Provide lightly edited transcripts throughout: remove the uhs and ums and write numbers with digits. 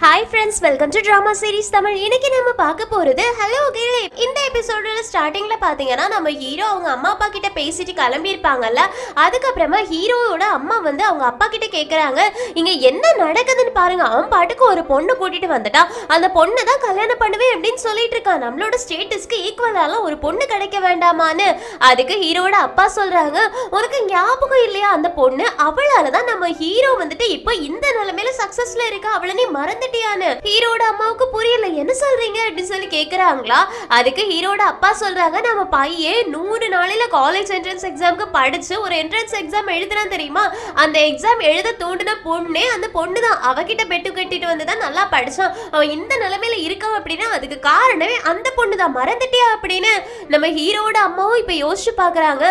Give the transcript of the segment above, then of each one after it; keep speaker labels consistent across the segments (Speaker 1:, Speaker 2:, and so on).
Speaker 1: Hi friends, welcome to drama series Tamil. இன்னைக்கு நம்ம பார்க்க போறது ஹலோ கேர்ள். இந்த எபிசோடோட ஸ்டார்டிங்ல பாத்தீங்கன்னா நம்ம ஹீரோ அவங்க அம்மா அப்பா கிட்ட பேசிட்டு கிளம்பி இருப்பாங்கல்ல. அதுக்கப்புறமா ஹீரோவோட அம்மா வந்து அவங்க அப்பா கிட்ட கேக்குறாங்க, இங்க என்ன நடக்குதுன்னு பாருங்க. அவன் பாட்டுக்கு ஒரு பொண்ணு கூட்டிட்டு வந்துட்டா, அந்த பொண்ணை தான் கல்யாணம் பண்ணுவேன் அப்படின்னு சொல்லிட்டு இருக்கான். நம்மளோட ஸ்டேட்டஸ்க்கு ஈக்குவலால ஒரு பொண்ணு கிடைக்க வேண்டாமான்னு. அதுக்கு ஹீரோட அப்பா சொல்றாங்க, உனக்கு ஞாபகம் இல்லையா அந்த பொண்ணு, அவளாலதான் நம்ம ஹீரோ வந்துட்டு இப்போ இந்த நிலைமையில சக்சஸ்ல இருக்கா, அவளை நீ மறந்து ஹீரோட அம்மாவுக்கு புரியல, என்ன சொல்றீங்க அப்படின்னு சொல்லி கேக்குறாங்களா. அதுக்கு ஹீரோட அப்பா சொல்றாங்க, நம்ம பையன் 100 நாளையில காலேஜ் என்ட்ரன்ஸ் எக்ஸாம்க்கு படிச்சு ஒரு என்ட்ரன்ஸ் எக்ஸாம் எழுதுறான் தெரியுமா. அந்த எக்ஸாம் எழுத தோண்டின பொண்ணே அந்த பொண்ணு தான். அவகிட்ட பெட்டு கட்டிட்டு வந்துதான் நல்லா படிச்சான். அவன் இந்த நிலைமையில இருக்கான் அப்படின்னா அதுக்கு காரணமே அந்த பொண்ணு தான், மறந்துட்டியா அப்படின்னு நம்ம ஹீரோட அம்மாவும் இப்ப யோசிச்சு பாக்குறாங்க.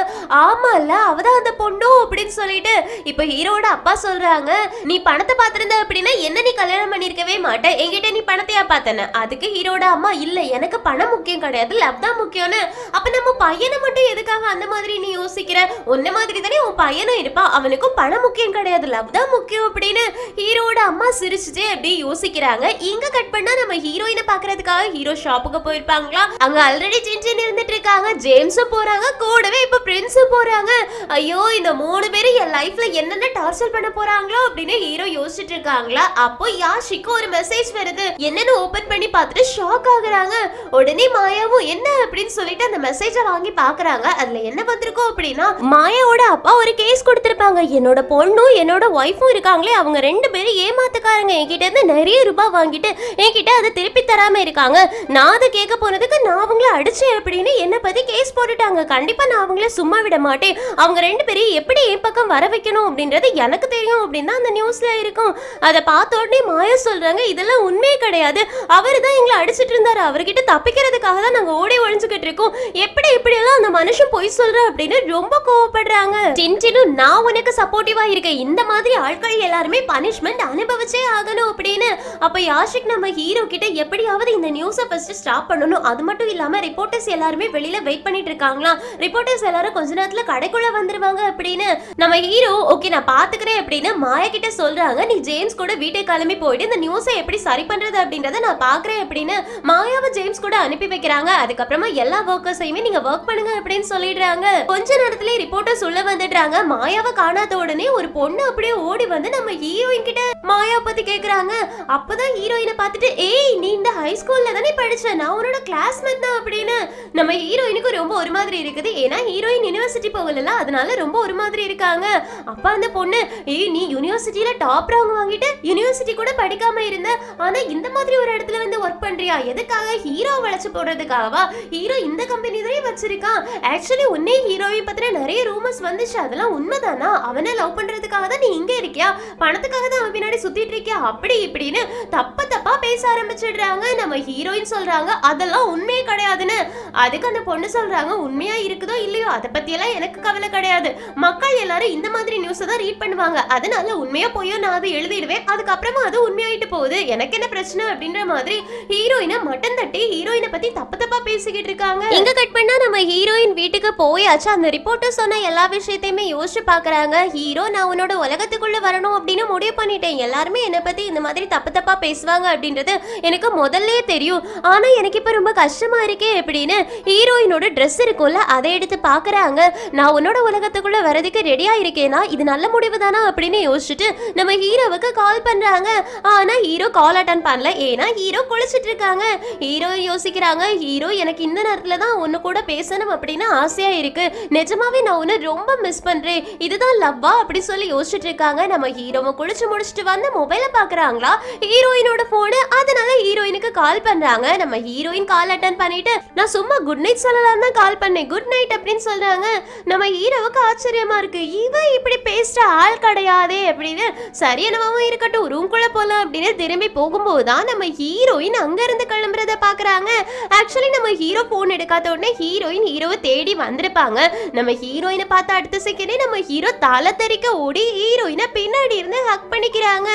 Speaker 1: ஆமா இல்ல, அவதான் அந்த பொண்ணு அப்படின்னு சொல்லிட்டு இப்ப ஹீரோட அப்பா சொல்றாங்க, நீ பணத்தை பாத்திருந்த அப்படின்னா என்ன நீ கல்யாணம் பண்ணிருக்க மாட்டேன், என்கிட்ட நீ பணத்தையா பார்த்தன. அதுக்கு ஹீரோட அம்மா, இல்ல எனக்கு பணம் முக்கியம் கிடையாது, லவ் தான் முக்கியம்னு. அப்ப நம்ம பையனை மட்டும் எதுக்காக அந்த மாதிரி நீ யோசிக்கிற, உன்ன மாதிரி தானே உன் பையனும் இருப்பான், அவனுக்கும் பணம் முக்கியம் கிடையாது, லவ் தான் முக்கியம் அப்படின்னு ஹீரோட அம்மா சிரிச்சுட்டே அப்படி யோசிக்கிறாங்க. இங்க கட் பண்ணா நம்ம ஹீரோயினை பாக்குறதுக்காக ஹீரோ ஷாப்புக்கு போயிருப்பாங்களா. அங்க ஆல்ரெடி சின்ன இருந்துட்டு இருக்காங்க, ஜேம்ஸும் போறாங்க, கூடவே இப்ப பிரின்ஸும் போறாங்க. ஐயோ, இந்த 3 பேரும் என் லைஃப்ல என்னென்ன டார்ச்சர் பண்ண போறாங்களோ அப்படின்னு ஹீரோ யோசிச்சுட்டு இருக்காங்களா. அப்போ யாஷிக்கு ஒரு மெசேஜ் வருது. என்னன்னு ஓபன் பண்ணி பார்த்துட்டு ஷாக் ஆகுறாங்க. உடனே மாயாவும் என்ன அப்படின்னு சொல்லிட்டு அந்த மெசேஜை வாங்கி பாக்குறாங்க. அதுல என்ன வந்திருக்கும் அப்படின்னா, மாயாவோட அப்பா ஒரு கேஸ் கொடுத்திருப்பாங்க. என்னோட பொண்ணும் என்னோட ஒய்ஃபும் இருக்காங்களே, அவங்க 2 பேரும் ஏமாத்துக்காரங்க, என்கிட்ட இருந்து நிறைய ரூபாய் வாங்கிட்டு என்கிட்ட அதை திருப்பி தராம இருக்காங்க. நான் அதை கேட்க போனதுக்கு நான் அவங்கள அடிச்சேன் அப்படின்னு என்ன பத்தி கேஸ் போட்டுட்டாங்க. கண்டிப்பா நான் அவங்கள சும்மா விட மாட்டேன். அவங்க 2 பேரும் எப்படி என் பக்கம் வர வைக்கணும் அப்படின்றது எனக்கு தெரியும் அப்படின்னு அந்த நியூஸ்ல இருக்கும். அதை பார்த்த உடனே மாயா சொல்றாங்க, இதெல்லாம் உண்மையே கிடையாது, அவரு தான் எங்களை அடிச்சிட்டு இருந்தாரு, அவர்கிட்ட தப்பிக்கிறதுக்காக தான் நாங்க ஓடி ஒழிஞ்சுக்கிட்டு இருக்கோம், எப்படி எல்லாம் அந்த மனுஷன் பொய் சொல்ற அப்படின்னு ரொம்ப கோவப்படுறாங்க. டின்டினும், நான் உனக்கு சப்போர்ட்டிவா இருக்கேன், இந்த மாதிரி ஆட்கள் எல்லாருமே பனிஷ்மெண்ட் அனுபவிச்சே ஆகணும் அப்படின்னு. அப்ப யாஷிக் நம்ம ஹீரோ கிட்ட எப்படியாவது இந்த நியூஸை ஃபர்ஸ்ட் ஸ்டாப் பண்ணணும், அது மட்டும் இல்லாம ரிப்போர்ட்டர்ஸ் எல்லாருமே வெளியில வெயிட் பண்ணிட்டு இருக்காங்களா, ரிப்போர்ட்டர்ஸ் எல்லாரும் கொஞ்ச நேரத்துல கடைக்குள்ள வந்துருவாங்க அப்படின்னு நம்ம ஹீரோ ஓகே நான் பாத்துக்கிறேன் அப்படின்னு மாயா கிட்ட சொல்றாங்க. நீ ஜேம்ஸ் கூட வீட்டுக்கு கிளம்பி போயிட்டு இந்த நியூஸை எப்படி சரி பண்றது அப்படின்றத நான் பாக்குறேன் அப்படின்னு மாயாவை ஜேம்ஸ் கூட அனுப்பி வைக்கிறாங்க. அதுக்கப்புறமா எல்லா வர்க்கர்ஸையுமே நீங்க வர்க் பண்ணுங்க அப்படின்னு சொல்லிடுறாங்க. கொஞ்ச நேரத்துல ரிப்போர்ட்டர் சொல்ல வந்துடுறாங்க. மாயாவை காணாத உடனே ஒரு பொண்ணு அப்படியே ஓடி வந்து நம்ம ஹீரோயின் கிட்ட மாயா பத்தி கேக்குறாங்க. அப்பதான் ஹீரோயினை பார்த்துட்டு, ஏய் நீ இந்த ஹை ஸ்கூல்ல தானே படிச்ச, நான் உன்னோட கிளாஸ்மேட் தான் அப்படின்னு நம்ம ஹீரோயினுக்கு ரொம்ப ஒரு மாதிரி இருக்குது. ஏன்னா ஹீரோயின் யூனிவர்சிட்டி போகல, அதனால ரொம்ப ஒரு மாதிரி இருக்காங்க. அப்ப அந்த பொண்ணு, ஏய் நீ யூனிவர்சிட்டியில டாப் ரேங்க் வாங்கிட்டு யூனிவர்சிட்டி கூட படிக்காம இருந்த, ஆனா இந்த மாதிரி ஒரு இடத்துல வந்து ஒர்க் பண்றியா, எதுக்காக, ஹீரோ வளைச்சு போடுறதுக்காகவா, ஹீரோ இந்த கம்பெனி தான் வச்சிருக்கான், ஆக்சுவலி உன்னே ஹீரோயின் பத்தின நிறைய ரூமர்ஸ் வந்துச்சு, அதெல்லாம் உண்மைதானா, அவனை லவ் பண்றதுக்காக தான் நீ இங்க இருக்கியா, பணத்துக்காக தான் அவன் பின்னாடி சுத்திட்டு இருக்கியா அப்படி இப்படின்னு தப்பா பேச ஆரம்பிச்சிடுறாங்க. நம்ம ஹீரோயின் சொல்றாங்க, அதெல்லாம் உண்மையே கிடையாதுன்னு. அதுக்கு அந்த பொண்ணு சொல்றாங்க, உண்மையா இருக்குதோ இல்லையோ அதை பத்தி எல்லாம் எனக்கு கவலை கிடையாது, மக்கள் எல்லாரும் இந்த மாதிரி நியூஸ் தான் ரீட் பண்ணுவாங்க, அதனால உண்மையா போயோ நான் அதை எழுதிடுவேன், அதுக்கப்புறமா அது உண்மையாயிட்டு போகுது, எனக்கு என்ன பிரச்சனை அப்படின்ற மாதிரி ஹீரோயினை மட்டன் தட்டி ஹீரோயினை பத்தி தப்பா பேசிக்கிட்டு இருக்காங்க. இங்க கட் பண்ணா நம்ம ஹீரோயின் வீட்டுக்கு போயாச்சு. அந்த ரிப்போர்ட்டர் சொன்ன எல்லா விஷயத்தையுமே யோசிச்சு பாக்குறாங்க. ஹீரோ, நான் உன்னோட உலகத்துக்குள்ள வரணும் அப்படின்னு முடிவு பண்ணிட்டேன், எல்லாருமே என்னை பத்தி இந்த மாதிரி தப்பா பேசுவாங்க அப்படின்றது எனக்கு முதல்லயே தெரியும், ஆனா எனக்கு இப்ப ரொம்ப கஷ்டமா இருக்கே அப்படின்னு ஹீரோயினோட ட்ரெஸ் இருக்கும்ல அதை எடுத்து பாக்குறாங்க. நான் உன்னோட உலகத்துக்குள்ள வரதுக்கு ரெடியா இருக்கேனா, இது நல்ல முடிவு தானா அப்படின்னு யோசிச்சுட்டு நம்ம ஹீரோவுக்கு கால் பண்றாங்க. ஆனா ஹீரோ கால் அட்டன் பண்ணல, ஏன்னா ஹீரோ குளிச்சிட்டு இருக்காங்க. ஹீரோ யோசிக்கிறாங்க, ஹீரோ எனக்கு இந்த நேரத்துல தான் உன்ன கூட பேசணும் அப்படின்னு ஆசையா இருக்கு, நிஜமாவே நான் உன்னை ரொம்ப மிஸ் பண்றேன், இதுதான் லவ்வா அப்படி சொல்லி யோசிச்சுட்டு இருக்காங்க. நம்ம ஹீரோவை குளிச்சு முடிச்சுட்டு வந்து மொபைல பாக்குறாங்களா, ஹீரோயினோட போனு, அதனால ஹீரோயினுக்கு கால் பண்றாங்க. நம்ம ஹீரோயின் கால் அட்டன் பண்ணிட்டு, நான் சும்மா குட் நைட் சொல்லலாம் தான் கால் பண்ணேன், குட் நைட் அப்படின்னு சொல்றாங்க. நம்ம ஹீரோவுக்கு ஆச்சரியமா இருக்கு, இவன் இப்படி பேசுற ஆள் கிடையாதே அப்படின்னு. சரி என்னவாவும் இருக்கட்டும், ரூம்குள்ள போலாம் அப்படின்னு திரும்பி போகும்போதுதான் நம்ம ஹீரோயின் அங்க இருந்து கிளம்புறத பாக்குறாங்க. ஆக்சுவலி நம்ம ஹீரோ போன் எடுக்காத உடனே ஹீரோயின் ஹீரோவை தேடி வந்திருப்பாங்க. நம்ம ஹீரோயினை பார்த்த அடுத்த செகண்டே நம்ம ஹீரோ தலை தெறிக்க ஓடி ஹீரோயினை பின்னாடி இருந்து ஹக் பண்ணிக்கிறாங்க.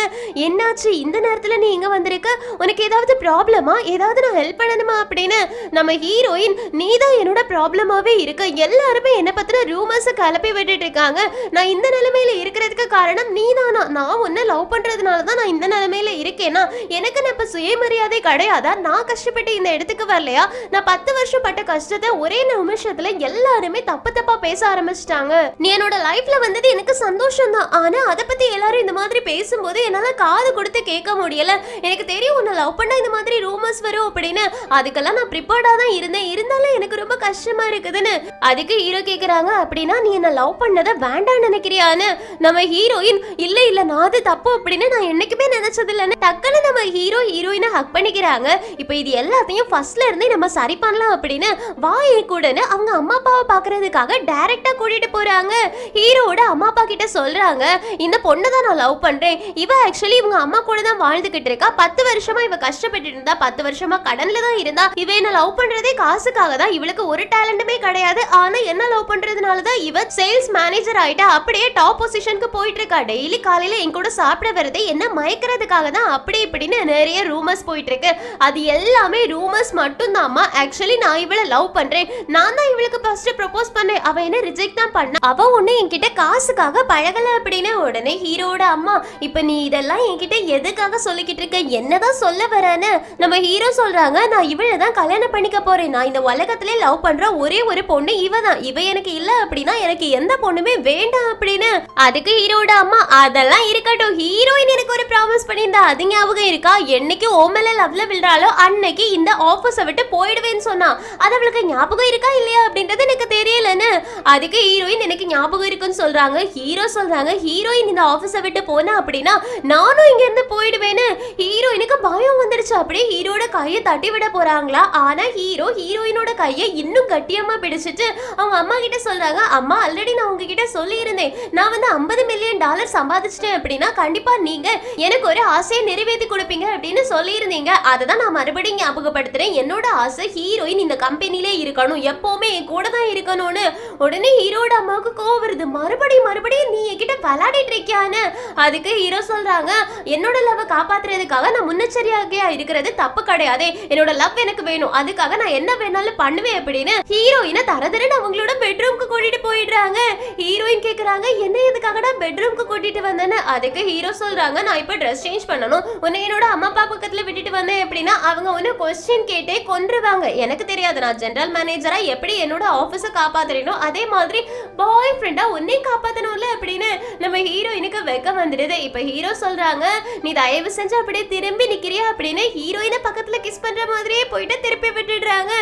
Speaker 1: என்னாச்சு இந்த நேரத்துல நீ இங்க வந்திருக்க, உனக்கு ஏதாவது ப்ராப்ளமா, ஏதாவது நான் ஹெல்ப் பண்ணணுமா அப்படின்னு நம்ம ஹீரோயின் நீதான் என்னோட ப்ராப்ளமாவே இருக்கு, எல்லாருமே என்ன பத்தின ரூமர்ஸ் கிளப்பி விட்டுட்டு இருக்காங்க, நான் இந்த நிலைமையில இருக்கிறதுக்கு காரணம் நீதானா, நான் உன்னை லவ் பண்றதுனாலதான் நான் இந்த நிலைமையில இருக்கேனா, எனக்கு இப்ப சுயமரியாதை கிடையாதா, நான் கஷ்டப்பட்டு இந்த இடத்துக்கு வரலையா, நான் 10 வருஷம் பட்ட கஷ்டத்தை ஒரே நிமிஷத்துல எல்லாருமே தப்பு தப்பா பேச ஆரம்பிச்சிட்டாங்க, நீ என்னோட லைஃப்ல வந்தது எனக்கு சந்தோஷம் தான், ஆனா அதை பத்தி எல்லாரும் இந்த மாதிரி பேசும்போது என்னால காது கொடுத்து கேட்க முடியல, எனக்கு தெரியும் உன்னை லவ் பண்ணா இந்த மாதிரி ரூமர்ஸ் வரும் அப்படின்னு, அதுக்கெல்லாம் நான் ப்ரிப்பேர்டா தான் இருந்தேன், இருந்தாலும் எனக்கு ரொம்ப கஷ்டமா இருக்குதுன்னு. அதுக்கு ஹீரோ கேக்குறாங்க, அப்படின்னா நீ என்ன லவ் பண்ணதை வேண்டாம்னு நினைக்கிறியான்னு. நம்ம ஹீரோயின் இல்ல இல்ல நான் அது தப்பு அப்படின்னு நான் என்னைக்குமே நினைச்சது இல்லைன்னு டக்குன்னு நம்ம ஹீரோயினை ஹக் பண்ணிக்கிறாங்க. இப்போ இது எல்லாத்தையும் ஃபர்ஸ்ட்ல இருந்தே நம்ம சரி பண்ணலாம் அப்படின்னு வாயை கூடன்னு அவங்க அம்மா அப்பாவை பாக்குறதுக்காக டைரக்டா கூட்டிட்டு போறாங்க. ஹீரோட அம்மா அப்பா கிட்ட சொல்றாங்க, இந்த பொண்ணை தான் நான் லவ் பண்றேன், இவ ஆக்சுவலி இவங்க அம்மா கூட தான் வாழ்ந்துகிட்டு இருக்கா, 10 வருஷமா இவ கஷ்டப்பட்டு இருந்தா, 10 வருஷமா கடன்ல தான் இருந்தா, இவ என்ன லவ் பண்றதே காசுக்காக தான், இவளுக்கு ஒரு டேலண்ட்டுமே கிடையாது, ஆனா என்ன லவ் பண்றதுனால தான் இவ சேல்ஸ் மேனேஜர் ஆயிட்டா, அப்படியே டாப் பொசிஷனுக்கு போயிட்டு இருக்கா, டெய்லி காலையில என் கூட சாப்பிட வரதே என்ன மயக்கிறதுக்காக தான், அப்படி இப்படின்னு நிறைய ரூமர்ஸ் போயிட்டு இருக்கு, அது எல்லாமே ரூமர்ஸ் மட்டும் தான்மா, ஆக்சுவலி நான் இவளை லவ் பண்றேன், நான் தான் இவளுக்கு ஃபர்ஸ்ட் ப்ரப்போஸ் பண்ணேன், அவ என்ன ரிஜெக்ட் தான் பண்ணா, அவ ஒண்ணு என்கிட்ட காசுக்காக பழகல அப்படின்னு. உடனே ஹீரோட அம்மா, இப்ப நீ இதெல்லாம் என்கிட்ட எதுக்காக சொல்லிக்கிட்டு இருக்க, என்னதான் சொல்ல வரேன்னு நம்ம ஹீரோ சொல்றாங்க, நான் இவளை தான் கல்யாணம் பண்ணிக்க போறேன், நான் இந்த உலகத்திலே லவ் பண்ற ஒரே ஒரு பொண்ணு இவ தான், இவ எனக்கு இல்ல அப்படின்னா எனக்கு எந்த பொண்ணுமே வேண்டாம் அப்படின்னு. அதுக்கு ஹீரோட அம்மா, அதெல்லாம் இருக்கட்டும், ஹீரோயின் எனக்கு ஒரு ப்ராமிஸ் பண்ணியிருந்தா அது ஞாபகம் இருக்கா, என்னைக்கு ஓமல லவ்ல விழுறாளோ அன்னைக்கு இந்த ஆபீஸை விட்டு போயிடுவேன்னு சொன்னா, அது அவளுக்கு ஞாபகம் இருக்கா இல்லையா அப்படின்றது எனக்கு தெரியலன்னு. அதுக்கு ஹீரோயின் எனக்கு ஞாபகம் இருக்குன்னு சொல்றாங்க. ஹீரோ சொல்றாங்க, ஹீரோயின் இந்த ஆபீஸை விட்டு போனா அப்படின்னா நானும் இங்க இருந்து போயிடுவேன்னு. ஹீரோயினுக்கு பயம் வந்துடுச்சு, அப்படியே ஹீரோட கையை தட்டி விட போறாங்களா, ஆனா ஹீரோயினோட கையை இன்னும் கட்டியமா பிடிச்சிட்டு அவங்க அம்மா கிட்ட சொல்றாங்க, அம்மா ஆல்ரெடி நான் உங்ககிட்ட சொல்லி இருந்தேன், நான் வந்து $50 மில்லியன் சம்பாதிச்சிட்டேன் அப்படின்னா கண்டிப்பா நீங்க எனக்கு ஒரு ஆசையை நிறைவேற்றி கொடுப்பீங்க அப்படின்னு சொல்லி இருந்தீங்க, அதை நான் மறுபடியும் ஞாபகப்படுத்துறேன், என்னோட ஆசை ஹீரோயின் இந்த கம்பெனிலே இருக்கணும், எப்பவுமே என் கூட தான் இருக்கணும்னு. உடனே ஹீரோட அம்மாவுக்கு கோவம் வருது, மறுபடியும் நீ என்கிட்ட விளையாடிட்டு இருக்கியான்னு. அதுக்கு ஹீரோ சொல்றாங்க, என்னோட லவ் காப்பாத்துறதுக்காக நான் முன்னெச்சரிக்கையா இருக்கிறது தப்பு கிடையாது, என்னோட லவ் எனக்கு வேணும், அதுக்காக நான் என்ன வேணாலும் பண்ணுவேன் அப்படின்னு ஹீரோயினை தரதரன்னு அவங்களோட பெட்ரூம்க்கு கூட்டிட்டு போயிடுறாங்க. ஹீரோயின் கேக்குறாங்க, என்ன எதுக்காகடா பெட்ரூம்க்கு கூட்டிட்டு வந்தேன்னு. அதுக்கு ஹீரோ சொல்றாங்க, நான் இப்ப ட்ரெஸ் சேஞ்ச் பண்ணணும், உன்னை என்னோட அம்மா அப்பா பக்கத்துல விட்டுட்டு வந்தேன் அப்படின்னா அவங்க ஒன்னு கொஸ்டின் கேட்டே கொன்றுவாங்க, எனக்கு தெரியாது, நான் ஜெனரல் மேனேஜரா எப்படி என்னோட ஆபீஸை காப்பாத்துறேனோ அதே மாதிரி பாய் ஃப்ரெண்டா உன்னை காப்பாத்தணும்ல அப்படின்னு நம்ம ஹீரோயினுக்கு வெக்க வந்துடுது. இப்ப ஹீரோ சொல்றாங்க, நீ தயவு செஞ்சு அப்படியே திரும்பி நிக்கிறியா அப்படின்னு ஹீரோயினை பக்கத்துல கிஸ் பண்ற மாதிரியே போயிட்டு திருப்பி விட்டுடுறாங்க.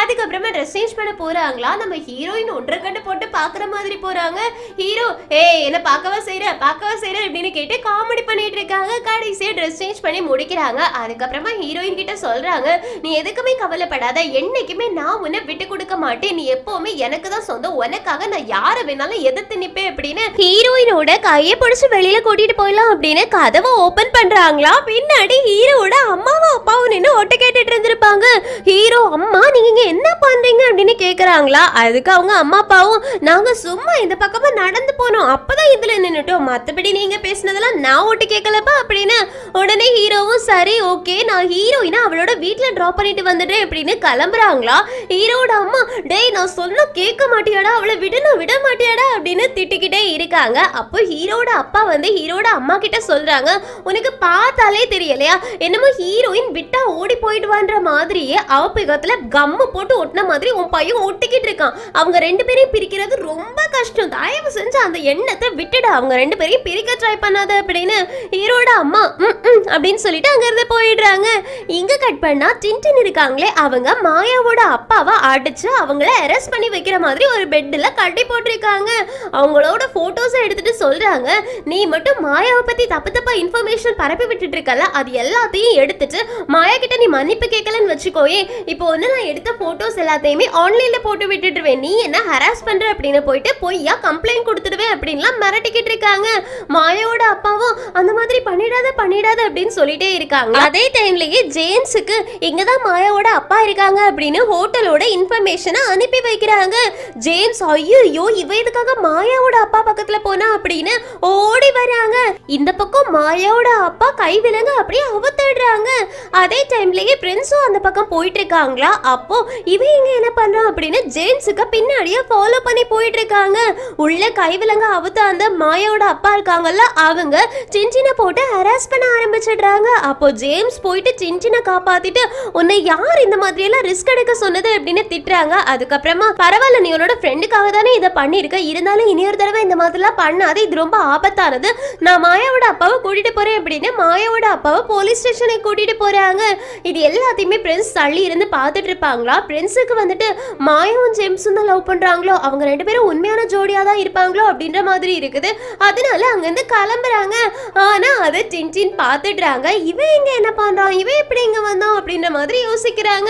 Speaker 1: அதுக்கப்புறமா ட்ரெஸ் சேஞ்ச் பண்ண போறாங்களா, நம்ம ஹீரோயின் ஒன்றரை கண்டு போட்டு பாக்குற மாதிரி போறாங்க. ஹீரோ என்ன பார்க்கவா செய்யற அப்படின்னு கேட்டு காமெடி பண்ணிட்டு இருக்காங்க. கடைசியா ட்ரெஸ் சேஞ்ச் பண்ணி முடிக்கிறாங்க. அதுக்கப்புறமா ஹீரோயின் கிட்ட சொல்றாங்க, நீ எதுக்குமே கவலைப்படாத, என்னைக்குமே நான் உன்னை விட்டு கொடுக்க மாட்டேன், நீ எப்பவுமே எனக்கு தான் சொந்தம், உனக்காக நான் யாரை வேணாலும் எதிர்த்து நிப்பேன் அப்படின்னு ஹீரோயினோட கையை பிடிச்சு வெளியில கூட்டிட்டு போயிடலாம் அப்படின்னு கதவை ஓபன் பண்றாங்களா. பின்னாடி ஹீரோட அம்மாவும் அப்பாவும் நின்று ஒட்ட கேட்டுட்டு இருந்திருப்பாங்க. ஹீரோ, அம்மா நீங்க என்ன பண்றீங்க அப்படின்னு கேக்குறாங்களா. அதுக்கு அவங்க அம்மா அப்பாவும், நாங்க சும்மா இந்த பக்கமா நடந்து போனோம், அப்பதான் இதுல நின்னுட்டோம், மத்தபடி நீங்க பேசினதெல்லாம் நான் ஒட்டு கேட்கலப்பா அப்படின்னு. உடனே ஹீரோவும் சரி ஓகே நான் ஹீரோயினை அவளோட வீட்டுல டிராப் பண்ணிட்டு வந்துடுறேன் அப்படின்னு கிளம்புறாங்களா. ஹீரோட அம்மா, டேய் நான் சொன்னா கேட்க மாட்டியாடா, அவளை விட மாட்டியாடா அப்படின்னு திட்டிக்கிட்டே இருக்காங்க. அப்போ ஹீரோட அப்பா வந்து ஹீரோட அம்மா கிட்ட சொல்றாங்க, உனக்கு பார்த்தாலே தெரியலையா, என்னமோ ஹீரோயின் விட்டா ஓடி போயிடுவான்ற மாதிரியே அவ பக்கத்துல கம்மு போட்டு ஒட்டின மாதிரி உன் பையன் ஒட்டிக்கிட்டு இருக்கான், அவங்க 2 பேரையும் பிரிக்கிறது ரொம்ப கஷ்டம், தயவு செஞ்சு அந்த எண்ணத்தை விட்டுட, அவங்க 2 பேரையும் பிரிக்க ட்ரை பண்ணாத அப்படின்னு ஹீரோட அம்மா அப்படின்னு சொல்லிட்டு அங்க இருந்து போயிடுறாங்க. இங்க கட் பண்ணா டின்டின் இருக்காங்களே, அவங்க மாயாவோட அப்பாவை அடிச்சு அவங்கள அரெஸ்ட் பண்ணி வைக்கிற மாதிரி ஒரு பெட்ல கட்டி போட்டிருக்காங்க. அவங்களோட போட்டோஸை எடுத்துட்டு சொல்றாங்க, நீ மட்டும் மாயாவை பத்தி தப்பா இன்ஃபர்மேஷன் பரப்பி விட்டுட்டு இருக்கல, அது எல்லாத்தையும் எடுத்துட்டு மாயா கிட்ட நீ மன்னிப்பு கேட்கலன்னு வச்சுக்கோயே, இப்போ வந்து நான் எடுத்த போட்டோஸ் எல்லாத்தையுமே ஆன்லைன்ல போட்டு விட்டுடுவேன், நீ என்ன ஹராஸ் பண்ற அப்படின்னு போயிட்டு பொய்யா கம்ப்ளைண்ட் கொடுத்துடுவேன் அப்படின்லாம் மிரட்டிக்கிட்டு இருக்காங்க. மாயாவோட அப்பாவும் அந்த மாதிரி பண்ணிடாத அப்படின்னு சொல்லிட்டே இருக்காங்க. அதே டைம்லயே ஜேம்ஸுக்கு இங்கதான் மாயாவோட அப்பா இருக்காங்க அப்படின்னு ஹோட்டலோட இன்ஃபர்மேஷனை அனுப்பி வைக்கிறாங்க. ஜேம்ஸ் ஐயோ இவ இதுக்காக மாயாவோட அப்பா பக்கத்துல போனா அப்படின்னு ஓடி வராங்க. இந்த பக்கம் மாயாவோட அப்பா கைவிலங்க அப்படியே அவத்தடுறாங்க. அதே டைம்லயே பிரின்ஸும் அந்த பக்கம் போயிட்டு இருக்காங்களா. அப்போ இவ இங்க என்ன பண்றான் அப்படின்னு ஜேம்ஸுக்கு பின்னாடியே ஃபாலோ பண்ணி போயிட்டு இருக்காங்க. உள்ள கைவிலங்க அவத்த அந்த மாயாவோட அப்பா இருக்காங்கல்ல அவங்க சின்சினை போட்டு ஹராஸ் பண்ண ஆரம்பிச்சிடுறாங்க. அப்போ ஜேம்ஸ் போயிட்டு சின்சினை காப்பாத்திட்டு உன்னை யார் இந்த மாதிரி எல்லாம் ரிஸ்க் எடுக்க சொன்னது அப்படின்னு திட்டுறாங்க. அதுக்கப்புறமா பரவாயில்ல நீ உன்னோட ஃப்ரெண்டுக்காக தானே இதை பண்ணிருக்க, இருந்தாலும் இனியொரு தடவை இந்த மாதிரிலாம் பண்ணாது, இது ரொம்ப ஆபத்தானது, நான் மாயாவோட அப்பாவை கூட்டிட்டு போறேன் அப்படின்னு மாயாவோட அப்பாவை போலீஸ் ஸ்டேஷனுக்கு கூட்டிட்டு போறாங்க. இது எல்லாத்தையுமே பிரின்ஸ் தள்ளி இருந்து பார்த்துட்டு இருப்பாங்களா. பிரின்ஸுக்கு வந்துட்டு மாயாவும் ஜேம்ஸும் தான் லவ் பண்றாங்களோ, அவங்க ரெண்டு பேரும் உண்மையான ஜோடியா தான் இருப்பாங்களோ அப்படின்ற மாதிரி இருக்குது. அதனால அங்கிருந்து கிளம்புறாங்க. ஆனா அதை டின்டின் பார்த்துடுறாங்க. இவன் இங்க என்ன பண்றான், இவன் எப்படி இங்க வந்தான் அப்படின்ற மாதிரி யோசிக்கிறாங்க.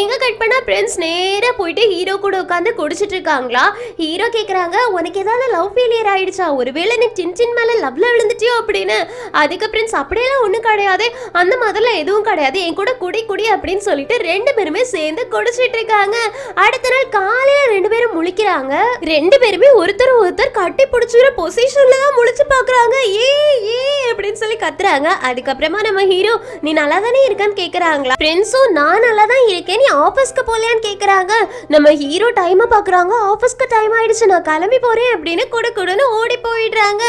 Speaker 1: இங்க கட் பண்ணா பிரின்ஸ் நேரா போயிட்டு ஹீரோ கூட உட்காந்து குடிச்சிட்டு இருக்காங்களா. ஹீரோ கேக்குறாங்க உனக்கு ஏதாவது லவ் ஃபெயிலியர் ஆயிடுச்சா, ஒருவேளை நீ டின்டின் மேல லவ்ல விழுந்துட்டியோ அப்படின்னு. அதுக்கு பிரின்ஸ் அப்படியெல்லாம் ஒண்ணும் கிடையாது, அந்த மாதிரிலாம் எதுவும் கிடையாது, என் கூட குடி குடி அப்படின்னு சொல்லிட்டு ரெண்டு பேருமே சேர்ந்து குடிச்சிட்டு இருக்காங்க. அடுத்த நாள் காலையில ரெண்டு பேரும் முழிக்கிறாங்க. ரெண்டு பேருமே ஒருத்தர் ஒருத்தர் கட்டி பிடிச்சுற பொசிஷன்ல தான் முழிச்சு பாக்குறாங்க. ஏ ஏ அப்படின்னு சொல்லி கத்துறாங்க. அதுக்கப்புறமா நம்ம ஹீரோ நீ நல்லா தானே இருக்கான்னு கேக்குறாங்களா. பிரின்ஸும் நான் நல்லா தான் இருக்கேன், நீ ஆபீஸ்க்கு போலையான்னு கேக்குறாங்க. நம்ம ஹீரோ டைமை பாக்குறாங்க. ஆபீஸ்க்கு டைம் ஆயிடுச்சு, நான் கிளம்பி போறேன் அப்படின்னு குடுன்னு ஓடி போயிடுறாங்க.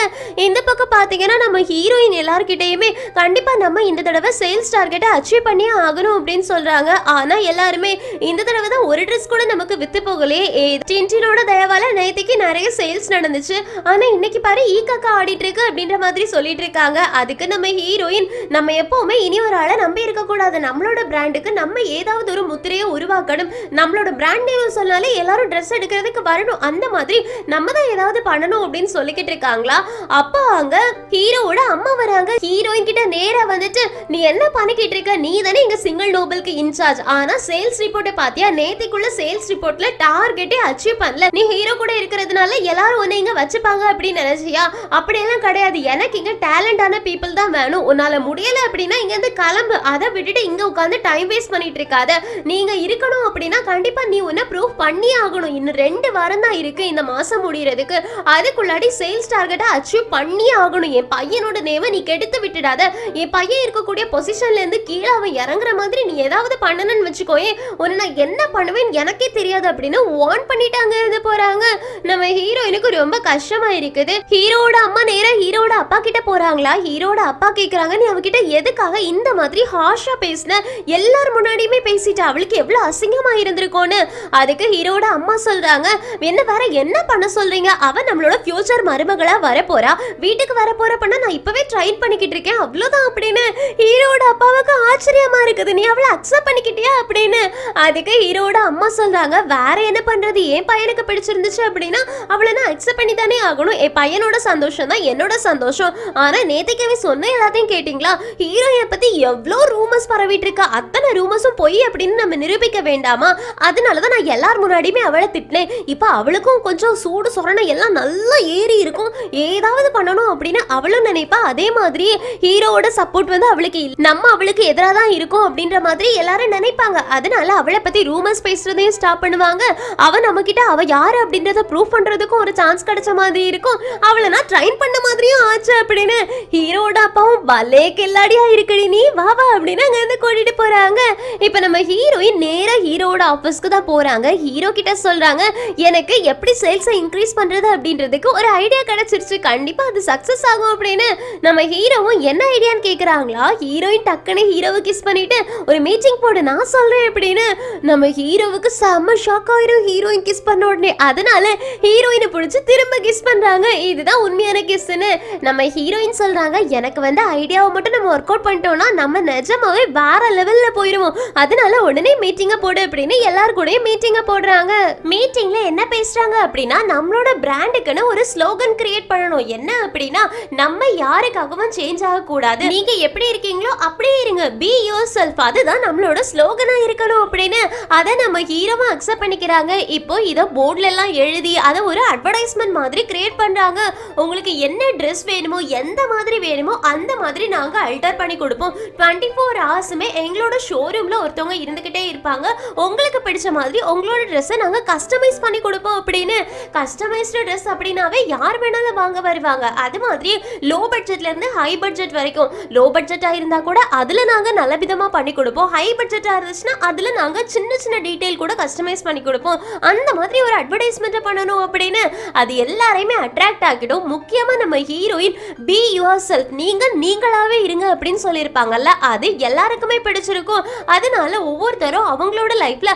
Speaker 1: இந்த பக்கம் பாத்தீங்கன்னா நம்ம ஹீரோயின் எல்லார்கிட்டயுமே கண்டிப்பா நம்ம இந்த தடவை சேல்ஸ் டார்கெட்டை அச்சீவ் பண்ணியே ஆகணும் அப்படின்னு சொல்றாங்க. ஆனா எல்லாருமே இந்த தடவை தான் ஒரு ட்ரெஸ் கூட நமக்கு வித்து போகலையே, டின்டினோட தயவால நேத்திக்கு நிறைய சேல்ஸ் நடந்துச்சு, ஆனா இன்னைக்கு பாரு ஈக்காக்கா ஆடிட்டு இருக்கு அப்படின்ற மாதிரி சொல்லிட்டு இருக்காங்க. அதுக்கு நம்ம ஹீரோயின் நம்ம எப்பவுமே இனி ஒரு ஆளை நம்பி இருக்க கூடாது, நம்மளோட பிராண்டுக்கு நம்ம ஏதாவது ஒரு முத்திரையை உருவாக்கணும், நம்மளோட பிராண்ட் நேம் சொன்னாலே எல்லாரும் ட்ரெஸ் எடுக்கிறதுக்கு வரணும், அந்த மாதிரி நம்ம தான் ஏதாவது பண்ணணும் அப்படின்னு சொல்லிக்கிட்டு இருக்காங்களா. அப்போ அங்க ஹீரோவோட அம்மா வராங்க. ஹீரோயின் கிட்ட நேரா வந்துட்டு நீ என்ன பண்ணிக்கிட்டு இருக்க, நீ தானே இங்க சிங்கிள் நோபலுக்கு இன்சார்ஜ், ஆனா சேல்ஸ் ரிப்போர்ட்டை பாத்தியா, நேத்திக்குள்ள சேல்ஸ் ரிப்போர்ட்ல டார்கெட்டே அச்சீவ் பண்ணல, நீ ஹீரோ கூட இருக்கிறதுனால எல்லாரும் உன்னை இங்க வச்சுப்பாங்க அப்படின்னு நினைச்சியா, அப்படியெல்லாம் கிடையாது, எனக்கு இங்க டேலண்டான பீப்புள் தான் வேணும், உன்னால முடியல அப்படின்னா இங்க இருந்து கிளம்பு, அதை விட்டுட்டு இங்க உட்காந்து டைம் வேஸ்ட் பண்ணிட்டு இருக்காத, நீங்க இருக்கணும் அப்படின்னா கண்டிப்பா நீ உன்னை ப்ரூவ் பண்ணி ஆகணும், இன்னும் 2 வாரம் தான் இருக்கு இந்த மாசம் முடியறதுக்கு, அதுக்குள்ளாடி சேல்ஸ் டார்கெட்டை அச்சீவ் பண்ணி ஆகணும், என் பையனோட நேவை நீ கெடுத்து விட்டுடாத, என் பையன் இருக்கக்கூடிய பொசிஷன்ல இருந்து கீழே அவன் இறங்குற மாதிரி நீ ஏதாவது பண்ணணும்னு வச்சுக்கோயே, உன்னை நான் என்ன பண்ணுவேன்னு எனக்கே தெரியாது அப்படின்னு வார்ன் பண்ணிட்டாங்க. இது போறாங்க. நம்ம ஹீரோயினுக்கு ரொம்ப கஷ்டமா இருக்குது. ஹீரோட அம்மா நேரா ஹீரோட அப்பா கிட்ட போறாங்களா. ஹீரோட அப்பா கேக்குறாங்க நீ அவகிட்ட எதுக்காக இந்த மாதிரி ஹார்ஷா பேசின, எல்லார் முன்னாடியுமே பேசிட்டு அவளுக்கு எவ்வளவு அசிங்கமா இருந்திருக்கோன்னு. அதுக்கு ஹீரோட அம்மா சொல்றாங்க என்ன வேற என்ன பண்ண சொல்றீங்க, அவ நம்மளோட ஃபியூச்சர் மருமகளா வரப்போறா, வீட்டுக்கு வரப்போற பண்ண நான் இப்பவே ட்ரைன் பண்ணிக்கிட்டு இருக்கேன் அவ்வளவுதான் அப்படின்னு. ஹீரோட அப்பாவுக்கு ஆச்சரியமா இருக்குது, நீ அவளை அக்செப்ட் பண்ணிக்கிட்டியா அப்படின்னு. அதுக்கு ஹீரோட அம்மா சொல்றாங்க வேற என்ன பண்றது, என் பையனுக்கு பிடிச்சிருந்துச்சு அப்படின்னா அவளை நான் அக்செப்ட் பண்ணி தானே ஆகணும், என் பையனோட சந்தோஷம் தான் என்னோட சந்தோஷம். ஆனா நேத்திக்கவே சொன்ன எல்லாத்தையும் கேட்டீங்களா, ஹீரோயை பத்தி எவ்வளோ ரூமர்ஸ் பரவிட்டு இருக்கா, அத்தனை ரூமர்ஸும் பொய் அப்படின்னு நம்ம நிரூபிக்க வேண்டாமா, அதனாலதான் நான் எல்லார் முன்னாடியுமே அவளை திட்டினேன், இப்ப அவளுக்கும் கொஞ்சம் சூடு சொரணை எல்லாம் நல்லா ஏறி இருக்கும், ஏதாவது பண்ணணும் அப்படின்னு அவளும் நினைப்பா, அதே மாதிரி ஹீரோவோட சப்போர்ட் வந்து அவளுக்கு நம்ம அவளுக்கு எதிராக தான் இருக்கும் அப்படின்ற மாதிரி எல்லாரும் நினைப்பாங்க, அதனால அவளை பத்தி ரூமர்ஸ் பேசுறதையும் ஸ்டாப் பண்ணுவாங்க, அவ நம்ம கிட்ட அவ யாரு அப்படின்றத ப்ரூவ் பண்றதுக்கும் ஒரு சான்ஸ் கிடைச்ச மாதிரி இருக்கும், அவளை நான் ட்ரைன் பண்ண மாதிரியும் ஆச்சு அப்படின்னு. ஹீரோட அப்பாவும் பலே கில்லாடியா இருக்கடி நீ வா வா அப்படின்னு அங்க இருந்து கூட்டிட்டு போறாங்க. இப்ப நம்ம ஹீரோயின் நேரா ஹீரோட ஆபீஸ்க்கு தான் போறாங்க. ஹீரோ கிட்ட சொல்றாங்க எனக்கு எப்படி சேல்ஸை இன்க்ரீஸ் பண்றது அப்படின்றதுக்கு ஒரு ஐடியா கிடைச்சிருச்சு, கண்டிப்பா அது சக்சஸ் ஆகும் அப்படின்னு. நம்ம ஹீரோவும் என்ன ஐடியான்னு கேக்குறாங்களா. ஹீரோயின் டக்குன்னு ஹீரோவை கிஸ் பண்ணிட்டு ஒரு மீட்டிங் போடு நான் சொல்றேன் அப்படின்னு. நம்ம ஹீரோவுக்கு செம்ம ஷாக் ஆயிரும் ஹீரோயின் கிஸ் பண்ண உடனே, அதனால ஹீரோயினை பிடிச்சி திரும்ப கிஸ் பண்றாங்க, இதுதான் உண்மையான கிஸ்ன்னு. நம்ம ஹீரோயின் சொல்றாங்க எனக்கு வந்து ஐடியாவை மட்டும் நம்ம ஒர்க் அவுட் பண்ணிட்டோம்னா நம்ம நிஜமாவே வேற லெவல்ல போயிருவோம், அதனால உடனே மீட்டிங்க போடு அப்படின்னு எல்லாரும் கூட மீட்டிங்க போடுறாங்க. மீட்டிங்ல என்ன பேசுறாங்க அப்படின்னா நம்மளோட பிராண்டுக்குன்னு ஒரு ஸ்லோகன் கிரியேட் பண்ணணும், என்ன அப்படின்னா நம்ம யாருக்காகவும் சேஞ்ச் ஆக கூடாது, நீங்க எப்படி இருக்கீங்களோ அப்படியே இருங்க, பி யுவர் செல்ஃப், அதுதான் நம்மளோட ஸ்லோகனா இருக்கணும் அப்படின்னு. அதை நம்ம ஹீரோவா அக்செப்ட் பண்ணிக்கிறாங்க. இப்போ இதை போர்ட்ல எல்லாம் எழுதி அதை ஒரு அட்வர்டைஸ்மெண்ட் மாதிரி கிரியேட் பண்றாங்க, உங்களுக்கு என்ன ட்ரெஸ் வேணுமோ எந்த மாதிரி வேணுமோ அந்த மாதிரி நாங்க அல்டர் பண்ணி கொடுப்போம். 24 ஹவர்ஸுமே எங்களோட ஷோரூம்ல ஒருத்தவங்க இருந்துகிட்டே இருப்பாங்க. உங்களுக்கு பிடிச்ச மாதிரி உங்களோட ட்ரெஸ்ஸை நாங்க கஸ்டமைஸ் பண்ணி கொடுப்போம் அப்படின்னு. கஸ்டமைஸ்டு ட்ரெஸ் அப்படின்னாவே யார் வேணாலும் வாங்க வருவாங்க. அது மாதிரி லோ பட்ஜெட்ல இருந்து ஹை பட்ஜெட் வரைக்கும். லோ பட்ஜெட்டா இருந்தா கூட அதுல நாங்க நல்ல விதமா பண்ணி கொடுப்போம். ஹை பட்ஜெட்டா இருந்துச்சுன்னா அதுல நாங்க சின்ன சின்ன டீடைல் கூட கஸ்டமைஸ் பண்ணி கொடுப்போம். அந்த மாதிரி ஒரு அட்வர்டைஸ்மெண்ட் பண்ணணும் அப்படின்னு அது எல்லாரையுமே அட்ராக்ட் ஆகிடும். முக்கியமா நம்ம ஹீரோயின் பி யுவர் செல்ஃப், நீங்களாவே இருங்க அப்படின்னு சொல்லியிருப்பாங்கல்ல, அது எல்லாருக்குமே பிடிச்சிருக்கும். அதனால ஒவ்வொருத்தரும் அவங்களோட லைஃப்ல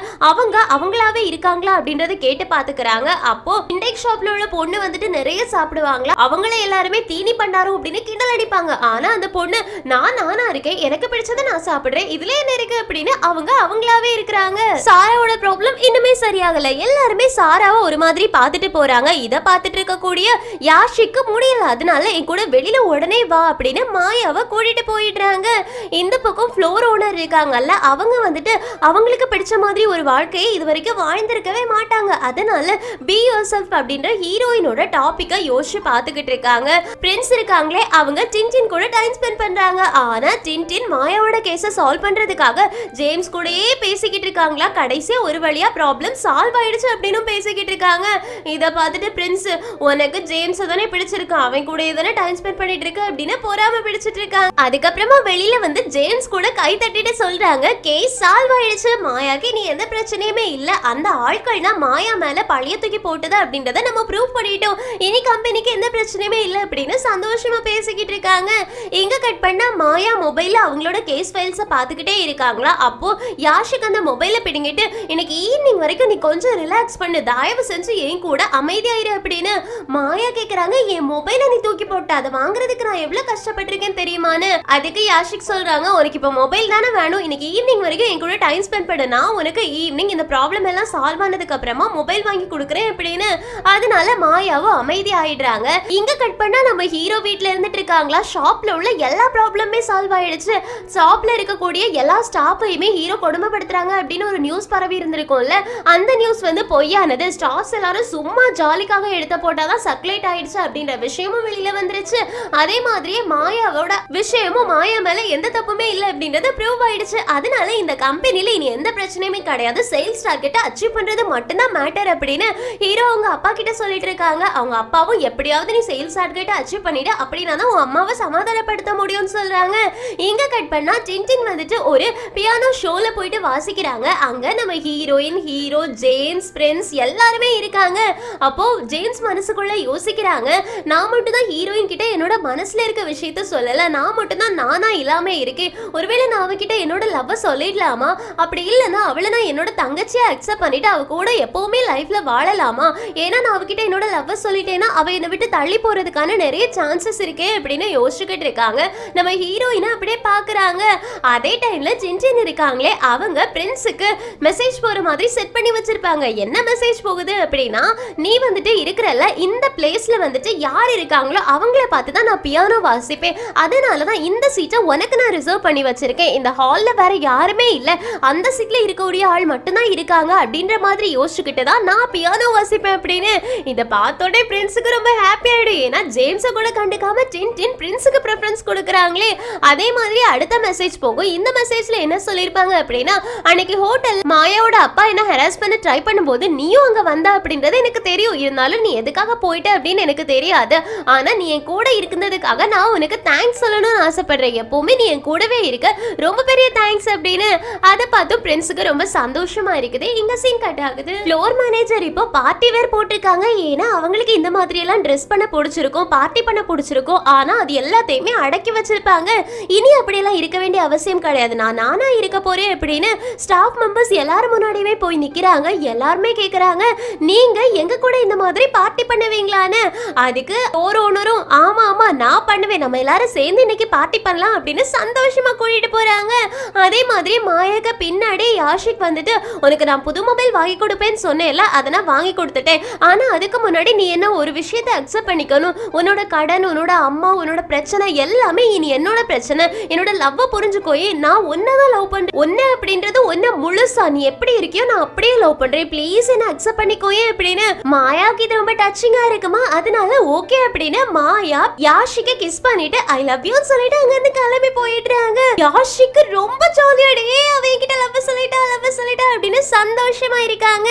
Speaker 1: அவங்களாவே இருக்காங்களா அப்படின்றத கேட்டு பாத்துக்கிறாங்க. அப்போ இண்டெக்ஸ் ஷாப்ல உள்ள பொண்ணு வந்துட்டு நிறைய சாப்பிடுவாங்களா, அவங்களே எல்லாருமே தீனி பண்ணாரும் அப்படின்னு கிண்டல் அடிப்பாங்க. ஆனா அந்த பொண்ணு நானா இருக்கேன், எனக்கு பிடிச்சதை நான் சாப்பிடுறேன், இதுல என்ன இருக்கு அப்படின்னு அவங்களாவே இருக்கிறாங்க. சாராவோட ப்ராப்ளம் இன்னுமே சரியாகல. எல்லாருமே சாராவை ஒரு மாதிரி பார்த்துட்டு போறாங்க. இத பார்த்துட்டு இருக்கக்கூடிய யாஷிக்கு முடியல. அதனால என் கூட வெளியில உடனே வா அப்படின்னு மாயாவை கூட்டிட்டு போயிடுறாங்க. இந்த பக்கம் ஃப்ளோர் ஓனர் இருக்காங்கல்ல, அவங்க வந்துட்டு அவங்களுக்கு பிடிச்ச மாதிரி ஒரு வாழ்க்கையை இது வரைக்கும் வாழ்ந்திருக்கவே மாட்டாங்க. அதனால பி யுவர் செல்ஃப் அப்படின்ற ஹீரோயினோட டாபிக்கை யோசிச்சு பார்த்துக்கிட்டு இருக்காங்க. ஃப்ரெண்ட்ஸ் இருக்காங்களே, அவங்க டின்டின் கூட டைம் ஸ்பெண்ட் பண்றாங்க. ஆனா டின்டின் மாயாவோட கேஸை சால்வ் பண்றதுக்காக ஜேம்ஸ் கூடயே பேசிக்கிட்டு இருக்காங்களா. கடைசியா ஒரு வழியா ப்ராப்ளம் சால்வ் ஆயிடுச்சு அப்படின்னு பேசிக்கிட்டு இருக்காங்க. இத பார்த்துட்டு பிரின்ஸ், உனக்கு ஜேம்ஸ் தானே பிடிச்சிருக்கு, அவன் கூட தானே டைம் ஸ்பெண்ட் பண்ணிட்டு இருக்க அப்படின்னு பொறாம பிடிச்சிட்டு இருக்காங்க. அதுக்கப்புறமா வெளியில வந்து ஜேம்ஸ் கூட கை தட்டிட்டு சொல்றாங்க, கேஸ் சால்வ் ஆயிடுச்சு, மாயாக்கு நீ எந்த பிரச்சனையுமே இல்ல, அந்த ஆட்கள்னா மாயா மேல பழைய தூக்கி போட்டது அப்படின்றத நம்ம ப்ரூவ் பண்ணிட்டோம், இனி கம்பெனிக்கு எந்த பிரச்சனையுமே இல்ல அப்படின்னு சந்தோஷமா பேசிக்கிட்டு இருக்காங்க. இங்க கட் பண்ணா மாயா மொபைல்ல அவங்களோட கேஸ் ஃபைல்ஸை பார்த்துக்கிட்டே இருக்காங்களா. அப்போ யாஷிக் அந்த மொபைலை பிடிங்கிட்டு, இன்னைக்கு ஈவினிங் வரைக்கும் நீ கொஞ்சம் ரிலாக்ஸ் பண்ணு, தயவு செஞ்சு என் கூட அமைதியாயிரு அப்படின்னு மாயா கேக்குறாங்க. என் மொபைலை நீ தூக்கி போட்ட, அதை வாங்குறதுக்கு நான் எவ்வளவு கஷ்டப்பட்டிருக்கேன் தெரியுமான்னு. அதுக்கு யாஷிக் சொல்றாங்க, உனக்கு இப்ப மொபைல் தானே வேணும், இன்னைக்கு ஈவினிங் வரைக்கும் என் கூட டைம் ஸ்பெண்ட் பண்ணு, நான் உனக்கு ஈவினிங் இந்த ப்ராப்ளம் எல்லாம் சால்வ் ஆனதுக்கு அப்புறமா மொபைல் வாங்கி கொடுக்குறேன் அப்படின்னு. அதனால மாயாவும் அமைதி ஆயிடுறாங்க. இங்க கட் பண்ணா நம்ம ஹீரோ வீட்ல இருந்துட்டு இருக்காங்களா. ஷாப்ல உள்ள எல்லா ப்ராப்ளமே சால்வ் ஆயிடுச்சு. ஷாப்ல இருக்கக்கூடிய எல்லா ஸ்டாஃபையுமே ஹீரோ கொடுமைப்படுத்துறாங்க அப்படின்னு ஒரு நியூஸ் பரவி இருந்திருக்கும்ல, அந்த நியூஸ் வந்து பொய்யானது. ஸ்டாஃப்ஸ் எல்லாரும் சும்மா ஜாலிக்காக எடுத்த போட்டாதான் சர்க்குலேட் ஆயிடுச்சு அப்படின்ற விஷயமும் வெளியில வந்துருச்சு. அதே மாதிரியே மாயாவோட விஷயமும் மாயா மேல எந்த தப்புமே இல்லை அப்படின்றது ப்ரூவ் ஆயிடுச்சு. அதனால இந்த கம்பெனில இனி எந்த பிரச்சனையுமே கிடையாது, சேல்ஸ் டார்கெட்டை அச்சீவ் பண்றது மட்டும்தான் மேட்டர் அப்படின்னு ஹீரோ அவங்க அப்பா கிட்ட சொல்லிட்டு இருக்காங்க. அவங்க அப்பாவும் எப்படியாவது நீ சேல்ஸ் டார்கெட்டை அச்சீவ் பண்ணிடு, அப்படின்னா தான் உன் அம்மாவை சமாதானப்படுத்த முடியும்னு சொல்றாங்க. இங்க கட் பண்ணா டின்டின் வந்துட்டு ஒரு பியானோ ஷோல போயிட்டு வாசிக்கிறாங்க. அங்க நம்ம ஹீரோயின், ஹீரோ, ஜேம்ஸ், பிரின்ஸ் எல்லாருமே இருக்காங்க. அப்போ ஜேம்ஸ் மனசுக்குள்ள யோசிக்கிறாங்க, நான் மட்டும் தான் ஹீரோயின் கிட்ட என்னோட மனசுல இருக்க விஷயத்த சொல்லல, நான் மட்டும் தான் நானா இல்லாம இருக்கேன், ஒருவேளை நான் அவகிட்ட என்னோட லவ் சொல்லிடலாமா, அப்படி இல்லைன்னா அவளை நான் என்னோட தங்கச்சியை அக்செப்ட் பண்ணிட்டு அவ கூட எப்பவுமே லைஃப்ல வாழலாமா, ஏன்னா நான் அவகிட்ட என்னோட லவ் சொல்லிட்டேன்னா அவ என்னை விட்டு தள்ளி போறதுக்கான நிறைய சான்சஸ் இருக்கே அப்படின்னு யோசிச்சுக்கிட்டு இருக்காங்க. நம்ம ஹீரோயினை அப்படியே பாக்குறாங்க. அதே டைம்ல ஜின்ஜின் இருக்காங்களே, அவங்க பிரின்ஸுக்கு மெசேஜ் போற மாதிரி செட் பண்ணி வச்சிருப்பாங்க. என்ன மெசேஜ் போகுது அப்படின்னா, நீ வந்துட்டு இருக்கிறல்ல இந்த பிளேஸ்ல வந்துட்டு யார் இருக்காங்களோ அவங்கள பார்த்து தான் நான் பியானோ வாசிப்பேன், அதனாலதான் இந்த சீட்டை உனக்கு நான் ரிசர்வ் பண்ணி வச்சிருக்கேன், இந்த ஹால்ல வேற யாருமே இல்ல, அந்த சீட்ல இருக்கக்கூடிய ஆள் மட்டும்தான் இருக்காங்க அப்படின்ற மாதிரி யோசிச்சுக்கிட்டு தான் நான் பியானோ வாசிப்பேன் அப்படின்னு. இதை பார்த்தோட பிரின்ஸுக்கு ரொம்ப ஹாப்பி ஆயிடும். ஏன்னா ஜேம்ஸை கூட கண்டுக்காம டின்டின் பிரின்ஸுக்கு ப்ரிஃபரன்ஸ் கொடுக்குறாங்களே. அதே மாதிரி அடுத்த மெசேஜ் போகும். இந்த மெசேஜ்ல என்ன சொல்லியிருப்பாங்க அப்படின்னா, அன்னைக்கு ஹோட்டல் மாயாவோட அப்பா என்ன ஹராஸ் பண்ண ட்ரை பண்ணும்போது நீயும் அங்க வந்தா அப்படின்றது எனக்கு தெரியும், இருந்தாலும் நீ எதுக்காக போயிட்ட அப்படின்னு எனக்கு தெரியாது, ஆனா நீ என் கூட இருக்கிறதுக்காக நான் உனக்கு தேங்க்ஸ் சொல்லணும்னு ஆசைப்படுறேன், எப்பவுமே நீ என் கூடவே இருக்க, ரொம்ப பெரிய தேங்க்ஸ் அப்படின்னு. அதை பார்த்து பிரின்ஸுக்கு ரொம்ப சந்தோஷமா இருக்குது. இங்க சீன் கட் ஆகுது. ஃப்ளோர் மேனேஜர் இப்போ பார்ட்டி வேர் போட்டிருக்காங்க. ஏன்னா அவங்களுக்கு இந்த மாதிரி எல்லாம் ட்ரெஸ் பண்ண பிடிச்சிருக்கும், பார்ட்டி பண்ண பிடிச்சிருக்கும், ஆனா அது எல்லாத்தையுமே அடக்கி வச்சிருப்பாங்க. இனி அப்படியெல்லாம் இருக்க வேண்டிய அவசியம் கிடையாது, நானா இருக்க போறேன் அப்படின்னு ஸ்டாஃப் மெம்பர்ஸ் எல்லாரும் முன்னாடியே போய் நிக்கிறாங்க. எல்லாருமே கேக்குறாங்க, நீங்க எங்க கூட இந்த மாதிரி பார்ட்டி பண்ணுவீங்களான்னு. அதுக்கு ஒரு ஓனரும், ஆமா ஆமா நான் பண்ணுவேன், நம்ம எல்லாரும் சேர்ந்து இன்னைக்கு பார்ட்டி பண்ணலாம் அப்படின்னு சந்தோஷமா கூட்டிட்டு போறாங்க. அதே மாதிரி மாயாக்கு பின்னாடி யாஷிக் வந்துட்டு, உனக்கு நான் புது மொபைல் வாங்கி கொடுப்பேன்னு சொன்னேன்ல, அதை நான் வாங்கி கொடுத்துட்டேன், ஆனா அதுக்கு முன்னாடி நீ என்ன ஒரு விஷயத்தை அக்செப்ட் பண்ணிக்கணும், உன்னோட கடன், உன்னோட அம்மா, உன்னோட பிரச்சனை எல்லாமே இனி என்னோட பிரச்சனை, என்னோட லவ் புரிஞ்சுக்கோயே, நான் உன்னதான் லவ் பண்றேன், உன்ன அப்படின்றது உன்ன முழுசா நீ எப்படி இருக்கியோ நான் அப்படியே லவ் பண்றேன், ப்ளீஸ் என்ன அக்செப்ட் பண்ணிக்கோயே அப்படின்னு. மாயாக்கு இது ரொம்ப டச்சிங்கா இருக்குமா, அதனால ஓகே அப்படின்னு மாயா யாஷிக்க கிஸ் பண்ணிட்டு ஐ லவ் லவ் யூ சொல்லிட்டு அங்க இருந்து கிளம்பி போயிடுறாங்க. யாஷிக்கு ரொம்ப ஜாலியா அவங்கிட்ட லவ் சொல்லிட்டா அப்படின்னு சந்தோஷமா இருக்காங்க.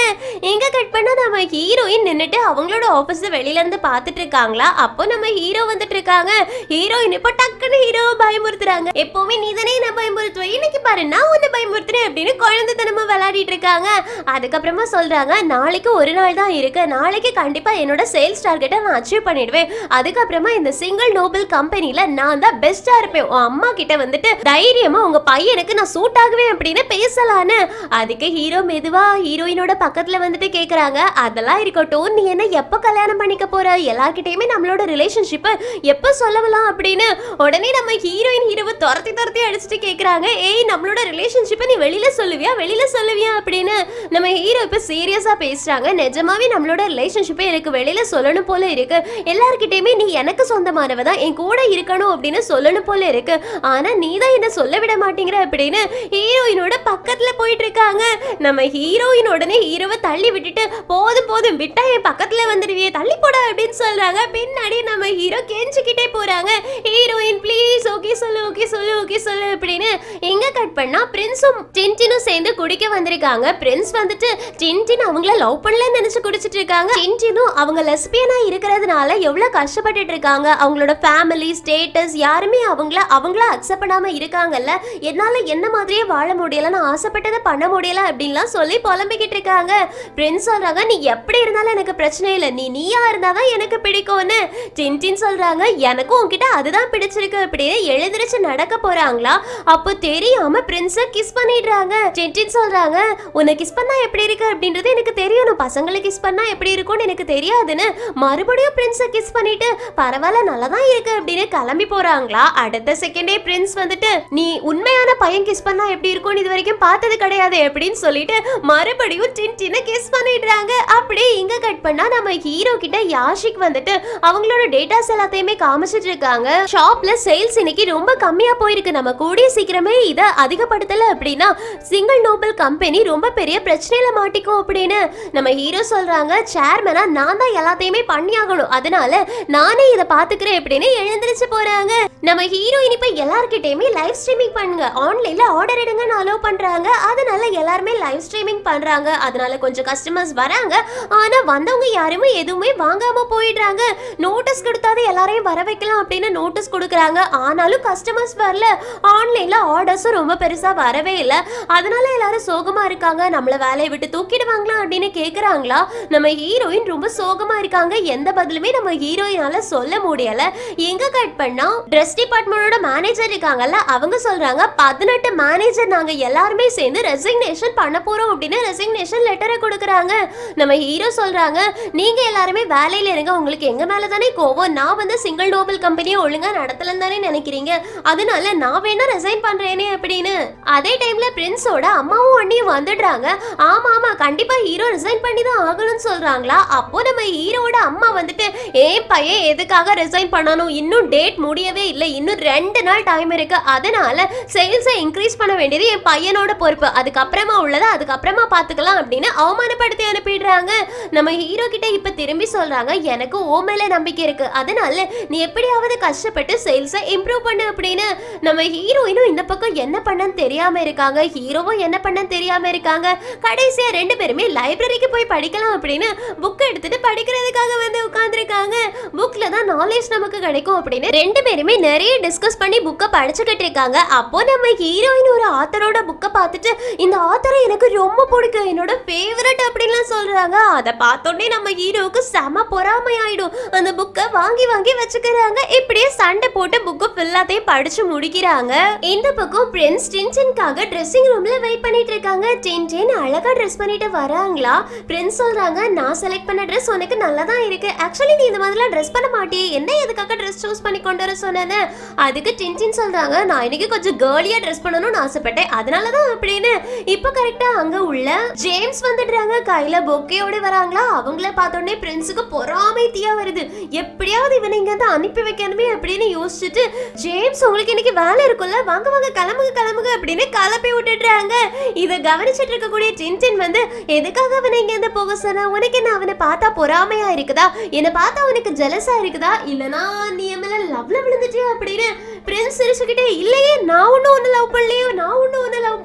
Speaker 1: எங்க கட் பண்ணா நம்ம ஹீரோயின் நின்னுட்டு அவங்களோட ஆபீஸ் வெளியில இருந்து பாத்துட்டு இருக்காங்களா. அப்போ நம்ம ஹீரோ வந்துட்டு இருக்காங்க. ஹீரோயின் இப்ப டக்குன்னு ஹீரோவை பயமுறுத்துறாங்க. எப்பவுமே நீதானே என்ன பயமுறுத்துவ, இன்னைக்கு பாரு நான் உன்னை பயமுறுத்துறேன் அப்படின்னு குழந்தைத்தனமா விளையாடிட்டு இருக்காங்க. அதுக்கப்புறமா சொல்றாங்க நாளைக்கு ஒரு நாள் தான் இருக்கு, நாளைக்கு கண்டிப்பா என்னோட சேல்ஸ் டார்கெட்டை நான் அச்சீவ் பண்ணிடுவேன். அதுக்கப்புறமா இந்த சிங்கிள் நோபல் கம்பெனில நான் தான் பெஸ்டா இருப்பேன். உன் அம்மா கிட்ட வந்துட்டு தைரியமா உங்க பையனுக்கு நான் சூட் ஆகுவேன் அப்படின்னு பேசலான்னு. அதுக்கு ஹீரோ மெதுவா ஹீரோயினோட பக்கத்துல வந்துட்டு கேக்குறாங்க, அதெல்லாம் இருக்கட்டும், நீ என்ன எப்ப கல்யாணம் பண்ணிக்க போற, எல்லார்கிட்டயுமே நம்மளோட ரிலேஷன்ஷிப் எப்ப சொல்லலாம் அப்படின்னு. உடனே நம்ம ஹீரோயின் ஹீரோவை துரத்தி அடிச்சுட்டு கேக்குறாங்க, ஏய் நம்மளோட ரிலேஷன்ஷிப்பை நீ வெளியில சொல்லுவியா அப்படின்னு. நம்ம ஹீரோ இப்ப சீரியஸா பேசுறாங்க. நிஜமாவே நம்மளோட ரிலேஷன்ஷிப்பை எனக்கு வெளியில சொல்லணும் போல இருக்கு. எல்லார்கிட்டயுமே நீ எனக்கு சொந்தமானவ தான், என் கூட இருக்கணும் அப்படின்னு சொல்லணும் போல இருக்கு. ஆனா நீ தான் என்ன சொல்ல விட மாட்டேங்கிற அப்படின்னு ஹீரோயினோட பக்கத்துல போயிட்டு இருக்காங்க. நம்ம ஹீரோயின் உடனே ஹீரோவை தள்ளி விட்டுட்டு போதும் விட்டா என் பக்கத்துல வந்துடுவியே, தள்ளி போட அப்படின்னு சொல்றாங்க. பின்னாடி நம்ம ஹீரோ கெஞ்சிக்கிட்டே போறாங்க. ஹீரோயின் ப்ளீஸ் ஓகே சொல்லு அப்படின்னு. எங்க கட் பண்ணா பிரின்ஸும் டின்டினும் சேர்ந்து குடிக்க வந்திருக்காங்க. பிரின்ஸ் வந்துட்டு டின்டின் அவங்கள லவ் பண்ணலன்னு நினைச்சு குடிச்சிட்டு இருக்காங்க. டின்டினும் அவங்க லெஸ்பியனா இருக்கிறதுனால எவ்வளவு கஷ்டப்பட்டுட்டு இருக்காங்க. அவங்களோட ஃபேமிலி ஸ்டேட்டஸ் யாருமே அவங்கள அக்செப்ட் பண்ணாம இருக்காங்கல்ல, என்னால என்ன மாதிரியே வாழ முடியல, நான் ஆசைப்பட்டதை பண்ண முடியல அப்படின்லாம் சொல்லி புலம்பிக்கிட்டு இருக்காங்க. பிரின்ஸ் சொல்றாங்க நீ எப்படி இருந்தாலும் எனக்கு பிரச்சனை இல்லை, நீயா இருந்தாதான் எனக்கு பிடிக்கும்னு. டின்டின் சொல்றாங்க எனக்கும் உன்கிட்ட அதுதான் பிடிச்சிருக்கு அப்படின்னு எழுந்திருச்சு நடக்க போறாங்களா. அப்போ தெரியாம பிரின்ஸ கிஸ் பண்ணிடுறாங்க. டின்டின் சொல்றாங்க உன்னை கிஸ் பண்ணா எப்படி இருக்கு அப்படின்றது எனக்கு தெரியும், பசங்களை கிஸ் பண்ணா எப்படி இருக்கும்னு எனக்கு தெரியாதுன்னு. மறுபடியும் பிரின்ஸ கிஸ் பண்ணிட்டு பரவாயில்ல நல்லாதான் இருக்கு அப்படின்னு கிளம்பி போறாங்களா. அடுத்த செகண்டே பிரின்ஸ் வந்துட்டு நீ உண்மையான பையன் கிஸ் பண்ணா எப்படி இருக்கும் இது வரைக்கும் பார்த்தது கிடையாது அப்படின்னு சொல்லிட்டு மறுபடியும் டின்டினை கிஸ் பண்ணிடுறாங்க. அப்படியே இங்க கட் பண்ணா நம்ம ஹீரோ கிட்ட யாஷிக் வந்துட்டு அவங்களோட டேட்டாஸ் எல்லாத்தையுமே காமிச்சிட்டு இருக்காங்க. ஷாப்ல சேல்ஸ் இன்னைக்கு ரொம்ப கம்மியா போயிருக்கு, நம்ம கூடிய சீக்கிரமே இதை அதிகப்படுத்தல அப்படின்னா சிங்கிள் நோபல் கம்பெனி ரொம்ப பெரிய பிரச்சனையில மாட்டிக்கும் அப்படின்னு. நம்ம ஹீரோ சொல்றாங்க சேர்மனா நான் தான் எல்லாத்தையுமே பண்ணி ஆகணும், அதனால நானே இதை பாத்துக்கிறேன் அப்படின்னு எழுந்திருச்சு போறாங்க. நம்ம ஹீரோயின் இப்ப எல்லார்கிட்டயுமே லைவ் ஸ்ட்ரீமிங் பண்ணுங்க, ஆன்லைன்ல ஆர்டர் எடுங்கன்னு அலோவ் பண்றாங்க. அதனால எல்லாருமே லைவ் ஸ்ட்ரீமிங் பண்றாங்க. அதனால கொஞ்சம் கஸ்டமர்ஸ் வராங்க, ஆனா வந்தவங்க யாருமே எதுவுமே வாங்காம போயிடுறாங்க. நோட்டீஸ் கொடுத்தாது எல்லாரையும் வர வைக்கலாம் அப்படின்னு நோட்டீஸ் கொடுக்குறாங்க, ஆனாலும் கஸ்டமர்ஸ் வரல. ஆன்லைன்ல ஆர்டர்ஸும் ரொம்ப பெருசா வரவே இல்லை. அதனால எல்லாரும் சோகமா இருக்காங்க, நம்மள வேலையை விட்டு தூக்கிடுவாங்களா அப்படின்னு கேக்குறாங்களா. நம்ம ஹீரோயின் ரொம்ப சோகமா இருக்காங்க, எந்த பதிலுமே நம்ம ஹீரோயினால சொல்ல முடியல. எங்க கட் பண்ணா ட்ரெஸ் டிபார்ட்மெண்டோட மேனேஜர் இருக்காங்கல்ல, அவங்க சொல்றாங்க 18 மேனேஜர் நாங்க எல்லாருமே சேர்ந்து ரெசிக்னேஷன் பண்ண போறோம் அப்படின்னு ரெசிக்னேஷன் லெட்டரை கொடுக்குறாங்க. நம்ம ஹீரோ சொல்றாங்க நீங்க எல்லாருமே வேலையில இருங்க, உங்களுக்கு எங்க மேல தானே கோவம், நான் வந்து சிங்கிள் நோபல் கம்பெனியை ஒழுங்கா நடத்தலன்னு தானே நினைக்கிறீங்க, அதனால நான் வேணா ரிசைன் பண்றேனே அப்படின்னு. அதே டைம்ல பிரின்ஸோட அம்மாவும் அண்ணியும் வந்துடுறாங்க. ஆமா கண்டிப்பா ஹீரோ ரிசைன் பண்ணி தான் ஆகணும்னு சொல்றாங்களா. அப்போ நம்ம ஹீரோட அம்மா வந்துட்டு ஏன் பையன் எதுக்காக ரிசைன் பண்ணணும், இன்னும் டேட் முடியவே இல்லை, இன்னும் 2 நாள் டைம் இருக்கு, அதனால சேல்ஸை இன்க்ரீஸ் பண்ண வேண்டியது என் பையனோட பொறுப்பு, அதுக்கப்புறமா உள்ளதை அதுக்கப்புறமா பார்த்துக்கலாம் அப்படின்னு அவமானப்படுத்தி அனுப்பிடுறாங்க. நம்ம ஹீரோ கிட்ட இப்ப திரும்பி சொல்றாங்க எனக்கு ஓ மேல நம்பிக்கை இருக்கு, அதனால நீ எப்படியாவது கஷ்டப்பட்டு சேல்ஸை இம்ப்ரூவ் பண்ணு அப்படின்னு. நம்ம ஹீரோயினும் இந்த பக்கம் என்ன பண்ணன்னு தெரியாம இருக்காங்க, ஹீரோவும் என்ன பண்ணன்னு தெரியாம இருக்காங்க. கடைசியா 2 பேருமே லைப்ரரிக்கு போய் படிக்கலாம் அப்படின்னு புக் எடுத்துட்டு படிக்கிறதுக்காக வந்து உட்கார்ந்துருக்காங்க. புக்ல தான் நாலேஜ் நமக்கு கிடைக்கும் அப்படின்னு 2 பேருமே நிறைய டிஸ்கஸ் பண்ணி புக்கை படிச்சுக்கிட்டு இருக்காங்க. அப்போ நம்ம ஹீரோயின் ஒரு ஆத்தரோட புக்கை பார்த்துட்டு இந்த ஆத்தரை எனக்கு ரொம்ப பிடிக்கும், என்னோட ஃபேவரட் அப்படின்லாம் சொல்றாங்க. அதை பார்த்தோன்னே நம்ம ஹீரோவுக்கு செம பொறாமை ஆயிடும். அந்த புக்கை வாங்கி வச்சுக்கிறாங்க. இப்படியே சண்டை போட்டு புக்கு ஃபுல்லாத்தையும் படிச்சு முடிக்கிறாங்க. இந்த பக்கம் பிரின்ஸ் டின்டின்காக ட்ரெஸ்ஸிங் ரூம்ல வெயிட் பண்ணிட்டு இருக்காங்க. டின்டின் அழகா ட்ரெஸ் பண்ணிட்டு வராங்களா. பிரின்ஸ் சொல்றாங்க நான் செலக்ட் பண்ண ட்ரெஸ் உனக்கு நல்லா தான் இருக்கு, ஆக்சுவலி நீ இந்த மாதிரிலாம் ட்ரெஸ் பண்ண மாட்டியே, என்ன எதுக்காக ட்ரெஸ் சூஸ் பண்ணி கொண்டு வர சொன்னேன்னு. அதுக்கு டின்டின் சொல்றாங்க நான் இன்னைக்கு கொஞ்சம் கேர்லியா ட்ரெஸ் பண்ணணும்னு ஆசைப்பட்டேன், அதனாலதான் அப்படின்னு. இப்ப கரெக்டா அங்க உள்ள ஜேம்ஸ் வந்துடுறாங்க, கையில பொக்கையோட வராங்களா. அவங்கள பார்த்தோன்னே பிரின்ஸுக்கு பொறாமை தீயா வருது, எப்படியாவது இவனை இங்க இருந்து அனுப்பி வைக்கணுமே அப்படின்னு யோசிச்சுட்டு ஜேம்ஸ் உங்களுக்கு இன்னைக்கு வேலை இருக்குல்ல, வாங்க கிளம்புங்க அப்படின்னு கிளப்பி விட்டுடுறாங்க. இதை கவனிச்சுட்டு இருக்கக்கூடிய டின்டின் வந்து எதுக்காக அவனை இங்க இருந்து போக சொன்னா, உனக்கு என்ன அவனை பார்த்தா பொறாமையா இருக்குதா, என்ன பார்த்தா உனக்கு ஜெலஸா இருக்குதா, இல்லனா நீ மேல லவ்ல விழுந்து மறந்துட்டே அப்படின்னு பிரின்ஸ் சிரிச்சுக்கிட்டே இல்லையே நான் ஒன்னும் ஒன்னு லவ்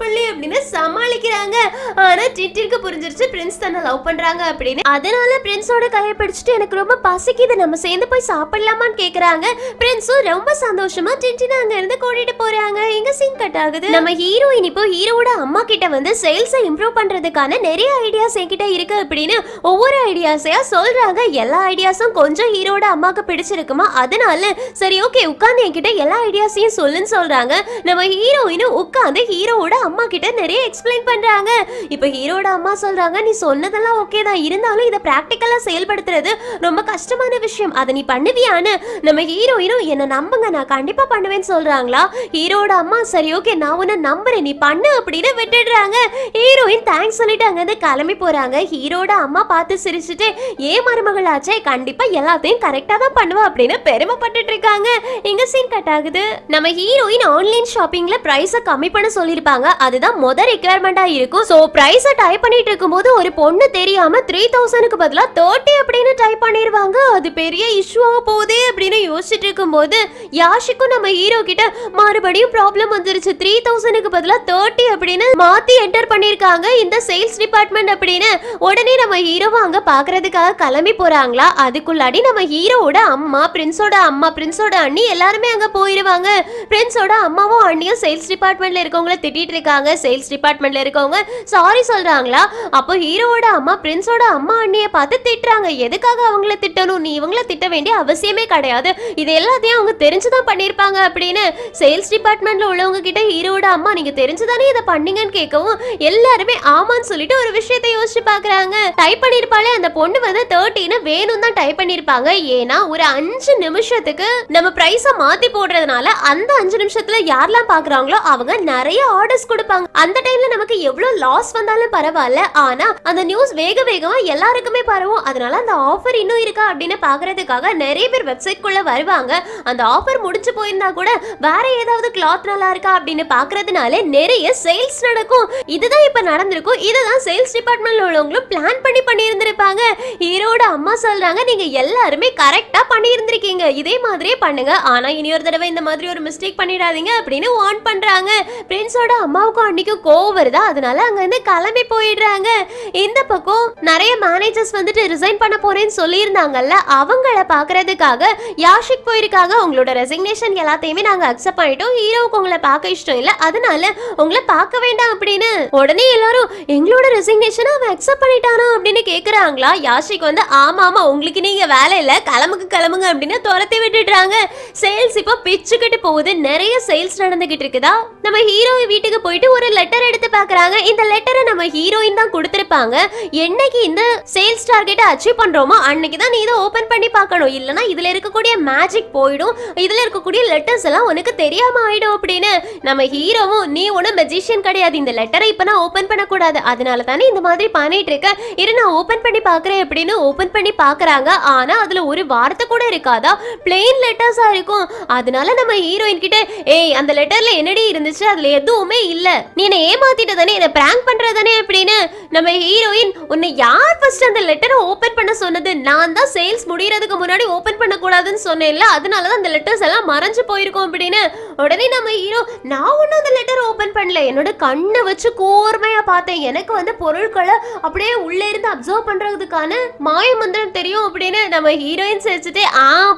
Speaker 1: பண்ணலையே அப்படின்னு சமாளிக்கிறாங்க. ஆனா டின்டினுக்கு புரிஞ்சிருச்சு பிரின்ஸ் தன்னை லவ் பண்றாங்க அப்படின்னு. அதனால பிரின்ஸோட கையை பிடிச்சிட்டு எனக்கு ரொம்ப பசிக்குது நம்ம சேர்ந்து போய் சாப்பிடலாமான்னு கேக்குறாங்க. பிரின்ஸும் ரொம்ப சந்தோஷமா டின்டின் அங்க இருந்து கூட்டிட்டு போறாங்க. இங்க சீன் கட் ஆகுது. நம்ம ஹீரோயின் இப்போ ஹீரோட அம்மா கிட்ட வந்து சேல்ஸை இம்ப்ரூவ் பண்றதுக்கான நிறைய ஐடியாஸ் என்கிட்ட இருக்கு அப்படின்னு ஒவ்வொரு ஐடியாஸையா சொல்றாங்க. எல்லா ஐடியாஸும் கொஞ்சம் ஹீரோட அம்மாக்கு பிடிச்சிருக்குமா, அதனால சரி ஓகே உட்கார்ந்து என்கிட்ட எல்லா ஐடியாஸையும் சொல்லுன்னு சொல்றாங்க. நம்ம ஹீரோயினும் உட்கார்ந்து ஹீரோவோட அம்மா கிட்ட நிறைய எக்ஸ்பிளைன் பண்றாங்க. இப்போ ஹீரோட அம்மா சொல்றாங்க நீ சொன்னதெல்லாம் ஓகே தான், இருந்தாலும் இதை பிராக்டிக்கலா செயல்படுத்துறது ரொம்ப கஷ்டமான விஷயம், அதை நீ பண்ணுவியான்னு. நம்ம ஹீரோயினும் என்ன நம்புங்க நான் கண்டிப்பா பண்ணுவேன்னு சொல்றாங்களா. ஹீரோட அம்மா சரி ஓகே நான் உன்னை நம்புறேன் நீ பண்ணு அப்படின்னு விட்டுடுறாங்க. ஹீரோயின் தேங்க்ஸ் சொல்லிட்டு அங்கிருந்து கிளம்பி போறாங்க. ஹீரோட அம்மா பார்த்து சிரிச்சுட்டு ஏன் மருமகளாச்சே கண்டிப்பா எல்லாத்தையும் கரெக்டா தான் பண்ணுவா அப்படின்னு பெருமைப்பட்டுட்டு இருக்காங்க. இங்க சீன் கட் ஆகுது. நம்ம ஹீரோயின் ஆன்லைன் ஷாப்பிங்ல பிரைஸை கம்மி பண்ண சொல்லிருப்பாங்க. அதுதான் முதல் ரிக்வயர்மெண்டா இருக்கும். சோ பிரைஸை டைப் பண்ணிட்டு இருக்கும்போது ஒரு பொண்ணு தெரியாம 3000க்கு பதிலா 30 அப்படின்னு டைப் பண்ணிருவாங்க. அது பெரிய இஷ்யூவா போகுதே அப்படின்னு யோசிச்சுட்டு இருக்கும்போது யாஷிக்கும் நம்ம ஹீரோ கிட்ட மறுபடியும் ப்ராப்ளம் வந்துருச்சு. 3000க்கு பதிலா 30 அப்படின்னு மாத்தி என்டர் பண்ணிருக்காங்க இந்த சேல்ஸ் டிபார்ட்மெண்ட் அப்படின்னு. உடனே நம்ம ஹீரோவை அங்க பாக்குறதுக்காக கிளம்பி போறாங்களா. அதுக்குள்ளாடி நம்ம ஹீரோவோட அம்மா பிரின்ஸோட அம்மா பிரின்ஸோட அண்ணி எல்லாருமே அங்க போயிருவாங்க. பிரின்ஸோட அம்மாவும் அண்ணியும் சேல்ஸ் டிபார்ட்மெண்ட்ல இருக்கவங்கள திட்டிட்டு இருக்காங்க. சேல்ஸ் டிபார்ட்மெண்ட்ல இருக்கவங்க சாரி சொல்றாங்களா. அப்போ ஹீரோவோட அம்மா பிரின்ஸோட அம்மா அண்ணியை பார்த்து திட்டுறாங்க. எதுக்காக அவங்கள திட்டணும், நீ இவங்கள திட்ட வேண்டிய அவசியமே கிடையாது, இது எல்லாத்தையும் அவங்க தெரிஞ்சுதான் பண்ணிருப்பாங்க அப்படின்னு. சேல்ஸ் டிபார்ட்மெண்ட்ல உள்ளவங்க கிட்ட ஹீரோவோட அம்மா நீங்க தெரிஞ்சுதானே இதை பண்ணீங்கன்னு கேட்கவும் எல்லாருமே ஆமான்னு சொல்லிட்டு ஒரு விஷயத்தை யோசிச்சு பாக்குறாங்க. டைப் பண்ணிருப்பாலே அந்த பொண்ணு வந்து 30ன்னு வேணும் தான் டைப் பண்ணிருப்பாங்க. ஏன்னா ஒரு 5 நிமிஷத்துக்கு நம்ம பிரைஸ மாத்தி போடுறதுனால அந்த 5 நிமிஷத்துல யாரெல்லாம் பாக்குறாங்களோ அவங்க நிறைய ஆர்டர்ஸ் கொடுப்பாங்க. அந்த டைம்ல நமக்கு எவ்வளவு லாஸ் வந்தாலும் பரவாயில்ல, ஆனா அந்த நியூஸ் வேக வேகமா எல்லாருக்குமே பரவும். அதனால அந்த ஆஃபர் இன்னும் இருக்கா அப்படின்னு பாக்குறதுக்காக நிறைய பேர் வெப்சைட் குள்ள வருவாங்க. அந்த ஆஃபர் முடிச்சு போயிருந்தா கூட வேற ஏதாவது கிளாத் நல்லா இருக்கா அப்படின்னு பாக்குறதுனால நிறைய சேல்ஸ் நடக்கும். இதுதான் இப்ப நடந்திருக்கும். இதுதான் சேல்ஸ் டிபார்ட்மெண்ட்ல உள்ளவங்களும் பிளான் பண்ணி இருந்திருப்பாங்க. ஹீரோட அம்மா சொல்றாங்க நீங்க எல்லாருமே கரெக்டா பண்ணி இருந்திருக்கீங்க, இதே மாதிரியே பண்ணுங்க, ஆனா இனி ஒரு தடவை இந்த மாதிரி ஒரு மிஸ்டேக் பண்ணிடாதீங்க அப்படின்னு வார்ன் பண்றாங்க. பிரின்ஸோட அம்மாவுக்கும் அன்னைக்கும் கோவம் வருதா, அதனால அங்க இருந்து கிளம்பி போயிடுறாங்க. இந்த பக்கம் நிறைய மேனேஜர்ஸ் வந்துட்டு ரிசைன் பண்ண போறேன்னு சொல்லியிருந்தாங்கல்ல, அவங்கள பாக்குறதுக்காக யாஷிக் போயிருக்காங்க. உங்களோட ரெசிக்னேஷன் எல்லாத்தையுமே நாங்க அக்செப்ட் பண்ணிட்டோம், ஹீரோவுக்கு உங்களை பார்க்க இஷ்டம் இல்ல, அதனால உங்களை பார்க்க வேண்டாம் அப்படின்னு. உடனே எல்லாரும் எங்களோட ரெசிக்னேஷன் அவன் அக்செப்ட் பண்ணிட்டானா அப்படின்னு கேக்குறாங்களா. யாஷிக் வந்து ஆமா ஆமா உங்களுக்கு நீங்க வேலை இல்ல, கிளம்புங்க அப்படின்னு துரத்தி விட்டுடுறாங்க. சேல்ஸ் இப்போ பிச்சுக்கிட்டு போகுது. நிறைய சேல்ஸ் நடந்துகிட்டு இருக்குதா. நம்ம ஹீரோ வீட்டுக்கு போயிட்டு ஒரு லெட்டர் எடுத்து பாக்குறாங்க. இந்த லெட்டரை நம்ம ஹீரோயின் தான் கொடுத்திருப்பாங்க. என்னைக்கு இந்த சேல்ஸ் டார்கெட்டை அச்சீவ் பண்றோமோ அன்னைக்கு தான் நீ இதை ஓபன் பண்ணி பார்க்கணும், இல்லனா இதுல இருக்கக்கூடிய மேஜிக் போயிடும், இதுல இருக்கக்கூடிய லெட்டர்ஸ் எல்லாம் உனக்கு தெரியாம ஆயிடும் அப்படின்னு. நம்ம ஹீரோவும் நீ ஒன்னும் மெஜிஷியன் கிடையாது, இந்த லெட்டரை இப்ப நான் ஓபன் பண்ண கூடாது, அதனால தானே இந்த மாதிரி பண்ணிட்டு இருக்க, இரு நான் ஓபன் பண்ணி பாக்குறேன் அப்படின்னு ஓபன் பண்ணி பாக்குறாங்க. ஆனா அதுல ஒரு வார்த்தை கூட இருக்காதா, பிளெயின் லெட்டர்ஸா இருக்கும். அதனால நம்ம ஹீரோயின் கிட்ட ஏய் அந்த லெட்டர்ல என்னடி இருந்துச்சு, அதுல எதுவுமே இல்ல, நீ என்ன ஏமாத்திட்ட தானே, என்ன பிராங்க் பண்றதானே அப்படின்னு. நம்ம ஹீரோயின் உன்னை யார் ஃபர்ஸ்ட் அந்த லெட்டரை ஓபன் பண்ண சொன்னது, நான் தான் சேல்ஸ் முடியறதுக்கு முன்னாடி ஓபன் பண்ண கூடாதுன்னு சொன்னேன்ல, அதனாலதான் அந்த லெட்டர்ஸ் எல்லாம் மறைஞ்சு போயிருக்கும் அப்படின்னு. உடனே நம்ம ஹீரோ நான் ஒன்னும் அந்த லெட்டர் ஓபன் பண்ணல, என்னோட கண்ணை வச்சு கூர்மையா பார்த்தேன், எனக்கு வந்து பொருட்களை அப்படியே உள்ள இருந்து அப்சர்வ் பண்றதுக்கான மாய மந்திரம் தெரியும் அப்படின்னு. நம்ம ஹீரோயின் சிரிச்சுட்டு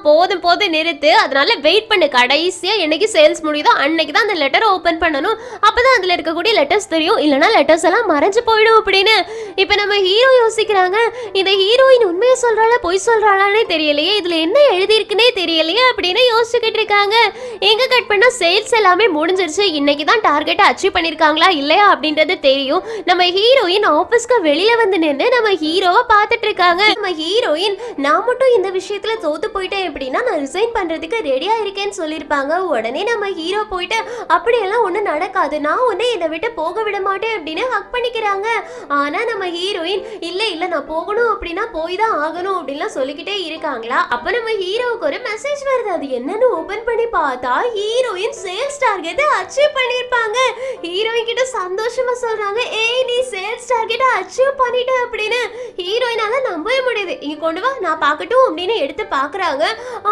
Speaker 1: போதும் நிறுத்து, அதனால வெயிட் பண்ணு, கடைசியா என்னைக்கு சேல்ஸ் முடியுதோ அன்னைக்கு தான் அந்த லெட்டரை ஓபன் பண்ணணும், அப்பதான் அதுல இருக்கக்கூடிய லெட்டர்ஸ் தெரியும், இல்லனா லெட்டர்ஸ் எல்லாம் மறைஞ்சு போயிடும் அப்படின்னு. இப்ப நம்ம ஹீரோ யோசிக்கிறாங்க, இந்த ஹீரோயின் உண்மையை சொல்றாளா பொய் சொல்றாளானே தெரியலையே, இதுல என்ன எழுதி இருக்குன்னே தெரியலையே அப்படின்னு யோசிச்சுக்கிட்டு இருக்காங்க. எங்க கட் பண்ணா சேல்ஸ் எல்லாமே முடிஞ்சிருச்சு. இன்னைக்கு தான் டார்கெட்டை அச்சீவ் பண்ணிருக்காங்களா இல்லையா அப்படின்றது தெரியும். நம்ம ஹீரோயின் ஆபீஸ்க்கு வெளியில வந்து நின்று நம்ம ஹீரோவை பார்த்துட்டு இருக்காங்க. நம்ம ஹீரோயின் நான் மட்டும் இந்த விஷயத்துல தோத்து போயிட்டேன் எப்படின்னா நான் ரிசைன் பண்றதுக்கு ரெடியா இருக்கேன்னு சொல்லியிருப்பாங்க. உடனே நம்ம ஹீரோ போயிட்டு அப்படியெல்லாம் ஒன்றும் நடக்காது, நான் உன்னை இதை விட்டு போக விட மாட்டேன் அப்படின்னு ஹக் பண்ணிக்கிறாங்க. ஆனா நம்ம ஹீரோயின் இல்ல இல்ல நான் போகணும் அப்படின்னா போய் தான் ஆகணும் அப்படின்லாம் சொல்லிக்கிட்டே இருக்காங்களா. அப்ப நம்ம ஹீரோவுக்கு ஒரு மெசேஜ் வருது. அது என்னன்னு ஓபன் பண்ணி பார்த்தா ஹீரோயின் சேல்ஸ் டார்கெட் அச்சீவ் பண்ணிருப்பாங்க. ஹீரோயின் கிட்ட சந்தோஷமா சொல்றாங்க, ஏய் நீ சேல்ஸ் டார்கெட் அச்சீவ் பண்ணிட்ட அப்படின்னு. ஹீரோயினால நம்பவே முடியுது. இங்க கொண்டு வா நான் பார்க்கட்டும் அப்படின்னு எடுத்து பாக்குறாங்க.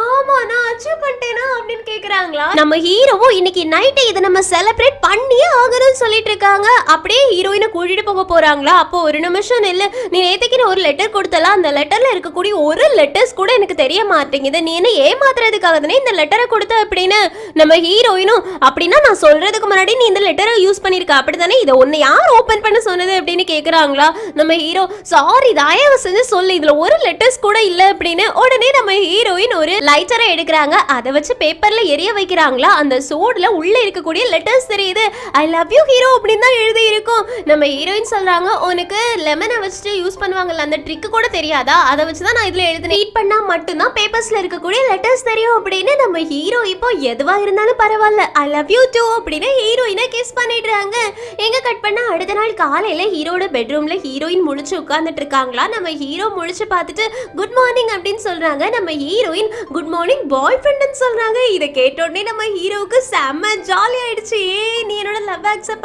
Speaker 1: ஆமா நான் அச்சீவ் பண்ணிட்டேனா அப்படின்னு கேக்குறாங்களா. நம்ம ஹீரோவும் இன்னைக்கு நைட் இதை நம்ம செலிப்ரேட் பண்ணியே ஆகணும்னு சொல்லிட்டு இருக்காங்க. அப்படியே ஹீரோயினை கூட்டிட்டு போக போறாங்களா. அப்போ ஒரு நிமிஷம் இல்ல, நீ நேத்துக்கு ஒரு லெட்டர் கொடுத்தல, அந்த லெட்டர்ல இருக்கக்கூடிய ஒரு லெட்டர்ஸ் கூட எனக்கு தெரிய மாட்டேங்குது, நீ என்ன ஏமாத்துறதுக்காக தானே இந்த லெட்டரை கொடுத்த அப்படின்னு. நம்ம ஹீரோயினும் அப்படின்னா நான் சொல்றதுக்கு முன்னாடி நீ இந்த லெட்டரை யூஸ் பண்ணிருக்க அப்படித்தானே, இதை ஒன்னு யார் ஓபன் பண்ண சொன்னது அப்படின்னு கேக்குறாங்களா. நம்ம ஹீரோ சாரி தயவு செஞ்சு சொல்லு, இதுல ஒரு லெட்டர்ஸ் கூட இல்ல அப்படின்னு. உடனே நம்ம ஹீரோயின் ஒரு லைட்டரை எடுக்கிறாங்க. அதை வச்சு பேப்பர்ல எரிய வைக்கிறாங்களா. அந்த சோடுல உள்ள இருக்கக்கூடிய லெட்டர்ஸ் தெரியுது. ஐ லவ் யூ ஹீரோ அப்படின்னு தான் எழுதி இருக்கும். நம்ம ஹீரோயின் சொல்றாங்க, உனக்கு லெமனை வச்சுட்டு யூஸ் பண்ணுவாங்கல்ல அந்த ட்ரிக் கூட தெரியாதா, அதை வச்சுதான் நான் இதுல எழுதி ரீட் பண்ணா மட்டும்தான் பேப்பர்ஸ்ல இருக்கக்கூடிய லெட்டர்ஸ் தெரியும் அப்படின்னு. நம்ம ஹீரோ இப்போ எதுவா இருந்தாலும் பரவாயில்ல ஐ லவ் யூ டூ அப்படின்னு ஹீரோயினை கிஸ் பண்ணிடுறாங்க. எங்க கட் பண்ணா அடுத்த நாள் காலையில ஹீரோட பெட்ரூம்ல ஹீரோயின் முழிச்சு உட்கார்ந்துட்டு இருக்காங்களா. நம்ம ஹீரோ முழிச்சு பார்த்துட்டு குட் மார்னிங் அப்படின்னு சொல்றாங்க. நம்ம ஹீரோயின் குட் மார்னிங் பாய் ஃப்ரெண்ட்னு சொல்றாங்க. இதை கேட்டோடனே நம்ம ஹீரோவுக்கு செம்ம ஜாலி ஆயிடுச்சு. ஏய் நீ என்னோட லவ் அக்செப்ட்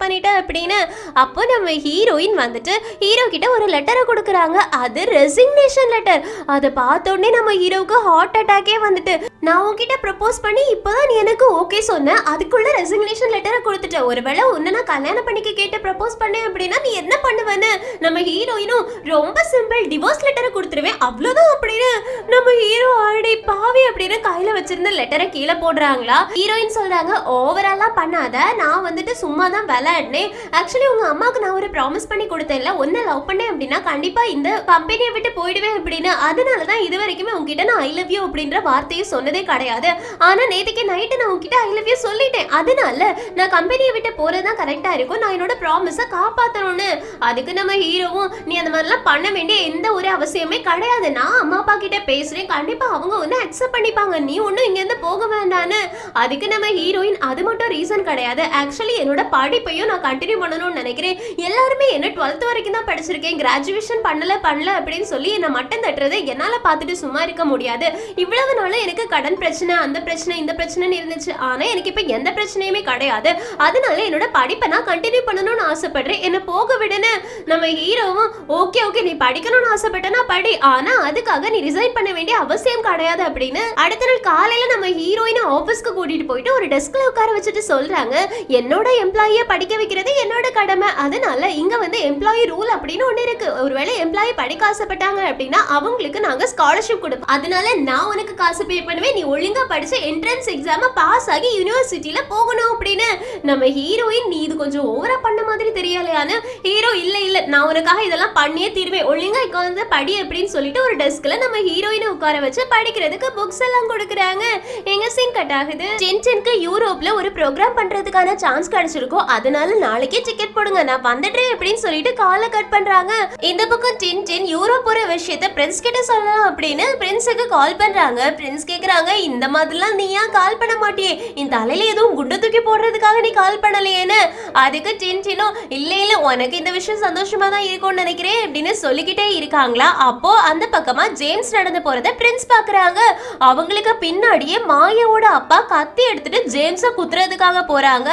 Speaker 1: பண்ணிட்ட அப்படின்னு. அப்போ நம்ம ஹீரோயின் வந்துட்டு ஹீரோ கிட்ட ஒரு லெட்டரை கொடுக்குறாங்க. அது ரெசிக்னேஷன் லெட்டர். அதை பார்த்தோடனே நம்ம ஹீரோவுக்கு ஹார்ட் அட்டாக்கே வந்துட்டு, நான் உன்கிட்ட ப்ரப்போஸ் பண்ணி இப்பதான் நீ எனக்கு ஓகே சொன்ன, அதுக்குள்ள ரெசிக்னேஷன் லெட்டரை கொடுத்துட்ட, ஒருவேளை உன்னை நான் கல்யாணம் பண்ணிக்க கேட்டு ப்ரப்போஸ் பண்ணேன் அப்படின்னா நீ என்ன பண்ணுவேன்னு. நம்ம ஹீரோயினும் ரொம்ப சிம்பிள் டிவோர்ஸ் லெட்டரை கொடுத்துருவேன் அவ்வளவுதான் அப்படின்னு. நம்ம ஹீரோ ஆல்ரெடி பாவி அப்படின்னு கையில வச்சிருந்த லெட்டரை கீழே போடுறாங்களா. ஹீரோயின் சொல்றாங்க, ஓவராலா பண்ணாத, நான் வந்துட்டு சும்மா தான் விளையாடினேன். ஆக்சுவலி உங்க அம்மாவுக்கு நான் ஒரு ப்ராமிஸ் பண்ணி கொடுத்தேன்ல, ஒன்னு லவ் பண்ணேன் அப்படின்னா கண்டிப்பா இந்த கம்பெனியை விட்டு போயிடுவேன் அப்படின்னு. அதனாலதான் இது வரைக்குமே உங்ககிட்ட நான் ஐ லவ் யூ அப்படின்ற வார்த்தையை சொன்னதே கிடையாது. ஆனா நேத்துக்கு நைட்டு நான் உங்ககிட்ட ஐ லவ் யூ சொல்லிட்டேன், அதனால நான் கம்பெனியை விட்டு போறதுதான் கரெக்டா இருக்கும், நான் என்னோட ப்ராமிஸை காப்பாத்தணும்னு. அதுக்கு நம்ம ஹீரோவும் நீ அந்த மாதிரிலாம் பண்ண வேண்டிய எந்த ஒரு அவசியமே கிடையாது, நான் அம்மா அப்பா கிட்ட பேசுறேன், கண்டிப்பா அவங்க ஒன்னு அக்செப்ட் பண்ணிப்பாங்க, நீ ஒன்னும் இங்க இருந்து போக வேண்டான்னு. அதுக்கு நம்ம ஹீரோயின் அது மட்டும் ரீசன் கிடையாது, ஆக்சுவலி என்னோட படிப்பையும் நான் கண்டினியூ பண்ணணும்னு நினைக்கிறேன், எல்லாருமே என்ன 12th வரைக்கும் தான் படிச்சிருக்கேன், கிராஜுவேஷன் பண்ணல அப்படின்னு சொல்லி என்ன மட்டம் தட்டுறதை என்னால பார்த்துட்டு சும்மா இருக்க முடியாது. இவ்வளவு நாளும் எனக்கு கடன் பிரச்சனை அந்த பிரச்சனை இந்த பிரச்சனைன்னு இருந்துச்சு, ஆனா எனக்கு இப்ப எந்த பிரச்சனையுமே கிடையாது, அதனால என்னோட படிப்பை நான் கண்டினியூ பண்ணணும்னு ஆசைப்படுறேன், என்ன போக விடுன்னு. நம்ம ஹீரோவும் ஓகே ஓகே நீ படிக்கணும்னு ஆசைப்பட்டனா படி, ஆனா அதுக்காக நீ ரிசைன் பண்ண வேண்டிய அவசியம் கிடையாது அப்படின்னு. அடுத்த நாள் காலையில நம்ம ஹீரோயினை ஆபீஸ்க்கு கூட்டிட்டு போயிட்டு ஒரு டெஸ்க்ல உட்கார வச்சுட்டு சொல்றாங்க, என்னோட எம்ப்ளாயிய படிக்க வைக்கிறது என்னோட கடமை, அதனால இங்க வந்து எம்ப்ளாயி ரூல் அப்படின்னு ஒண்ணு இருக்கு, ஒருவேளை எம்ப்ளாயி படிக்க ஆசைப்பட்டாங்க அப்படின்னா அவங்களுக்கு நாங்க ஸ்காலர்ஷிப் கொடுப்போம், அதனால நான் உனக்கு காசு பே பண்ணுவேன், நீ ஒழுங்கா படிச்ச என்ட்ரன்ஸ் எக்ஸாம பாஸ் ஆகி யூனிவர்சிட்டியில போகணும் அப்படின்னு. நம்ம ஹீரோயின் நீ இது கொஞ்சம் ஓவரா பண்ண மாதிரி தெரியலையான்னு. ஹீரோ இல்ல இல்ல நான் உனக்காக இதெல்லாம் பண்ணியே தீர்வேன், ஒழுங்கா இங்க வந்து படி அப்படின்னு சொல்லிட்டு ஒரு டெஸ்க்ல நம்ம ஹீரோயினை உட்கார வச்சு படிக்கிறதுக்கு புக்ஸ் எல்லாம் கொடுக்குறாங்க. எங்க சீன் கட் ஆகுது. டென்ஷனுக்கு யூரோப்ல ஒரு ப்ரோக்ராம் பண்றதுக்கான சான்ஸ் கிடைச்சிருக்கும், அதனால நாளைக்கே டிக்கெட் போடுங்க நான் வந்துடுறேன் அப்படின்னு சொல்லிட்டு காலை கட் பண்றாங்க. இந்த பக்கம் டென் யூரோப் போற விஷயத்த பிரின்ஸ் கிட்ட சொல்லலாம் அப்படின்னு பிரின்ஸுக்கு கால் பண்றாங்க. பிரின்ஸ் கேக்குறாங்க, இந்த மாதிரிலாம் நீ ஏன் கால் பண்ண மாட்டியே, இந்த தலையில எதுவும் குண்டை தூக்கி போடுறதுக்காக நீ கால் பண்ணலையேன்னு. அதுக்கு டென்ஷனும் இல்ல இல்ல உனக்கு இந்த விஷயம் சந்தோஷமா தான் இருக்கும்னு நினைக்கிறேன் அப்படின்னு சொல்லிக்கிட்டே இருக்காங்களா. அப்போ அந்த பக்கமா ஜேம்ஸ் நடந்து போறத பிரின்ஸ் பாக்குறாங்க. அவங்களுக்கு பின்னாடியே மாயாவோட அப்பா கத்தி எடுத்துட்டு ஜேம்ஸ குத்துறதுக்காக போறாங்க.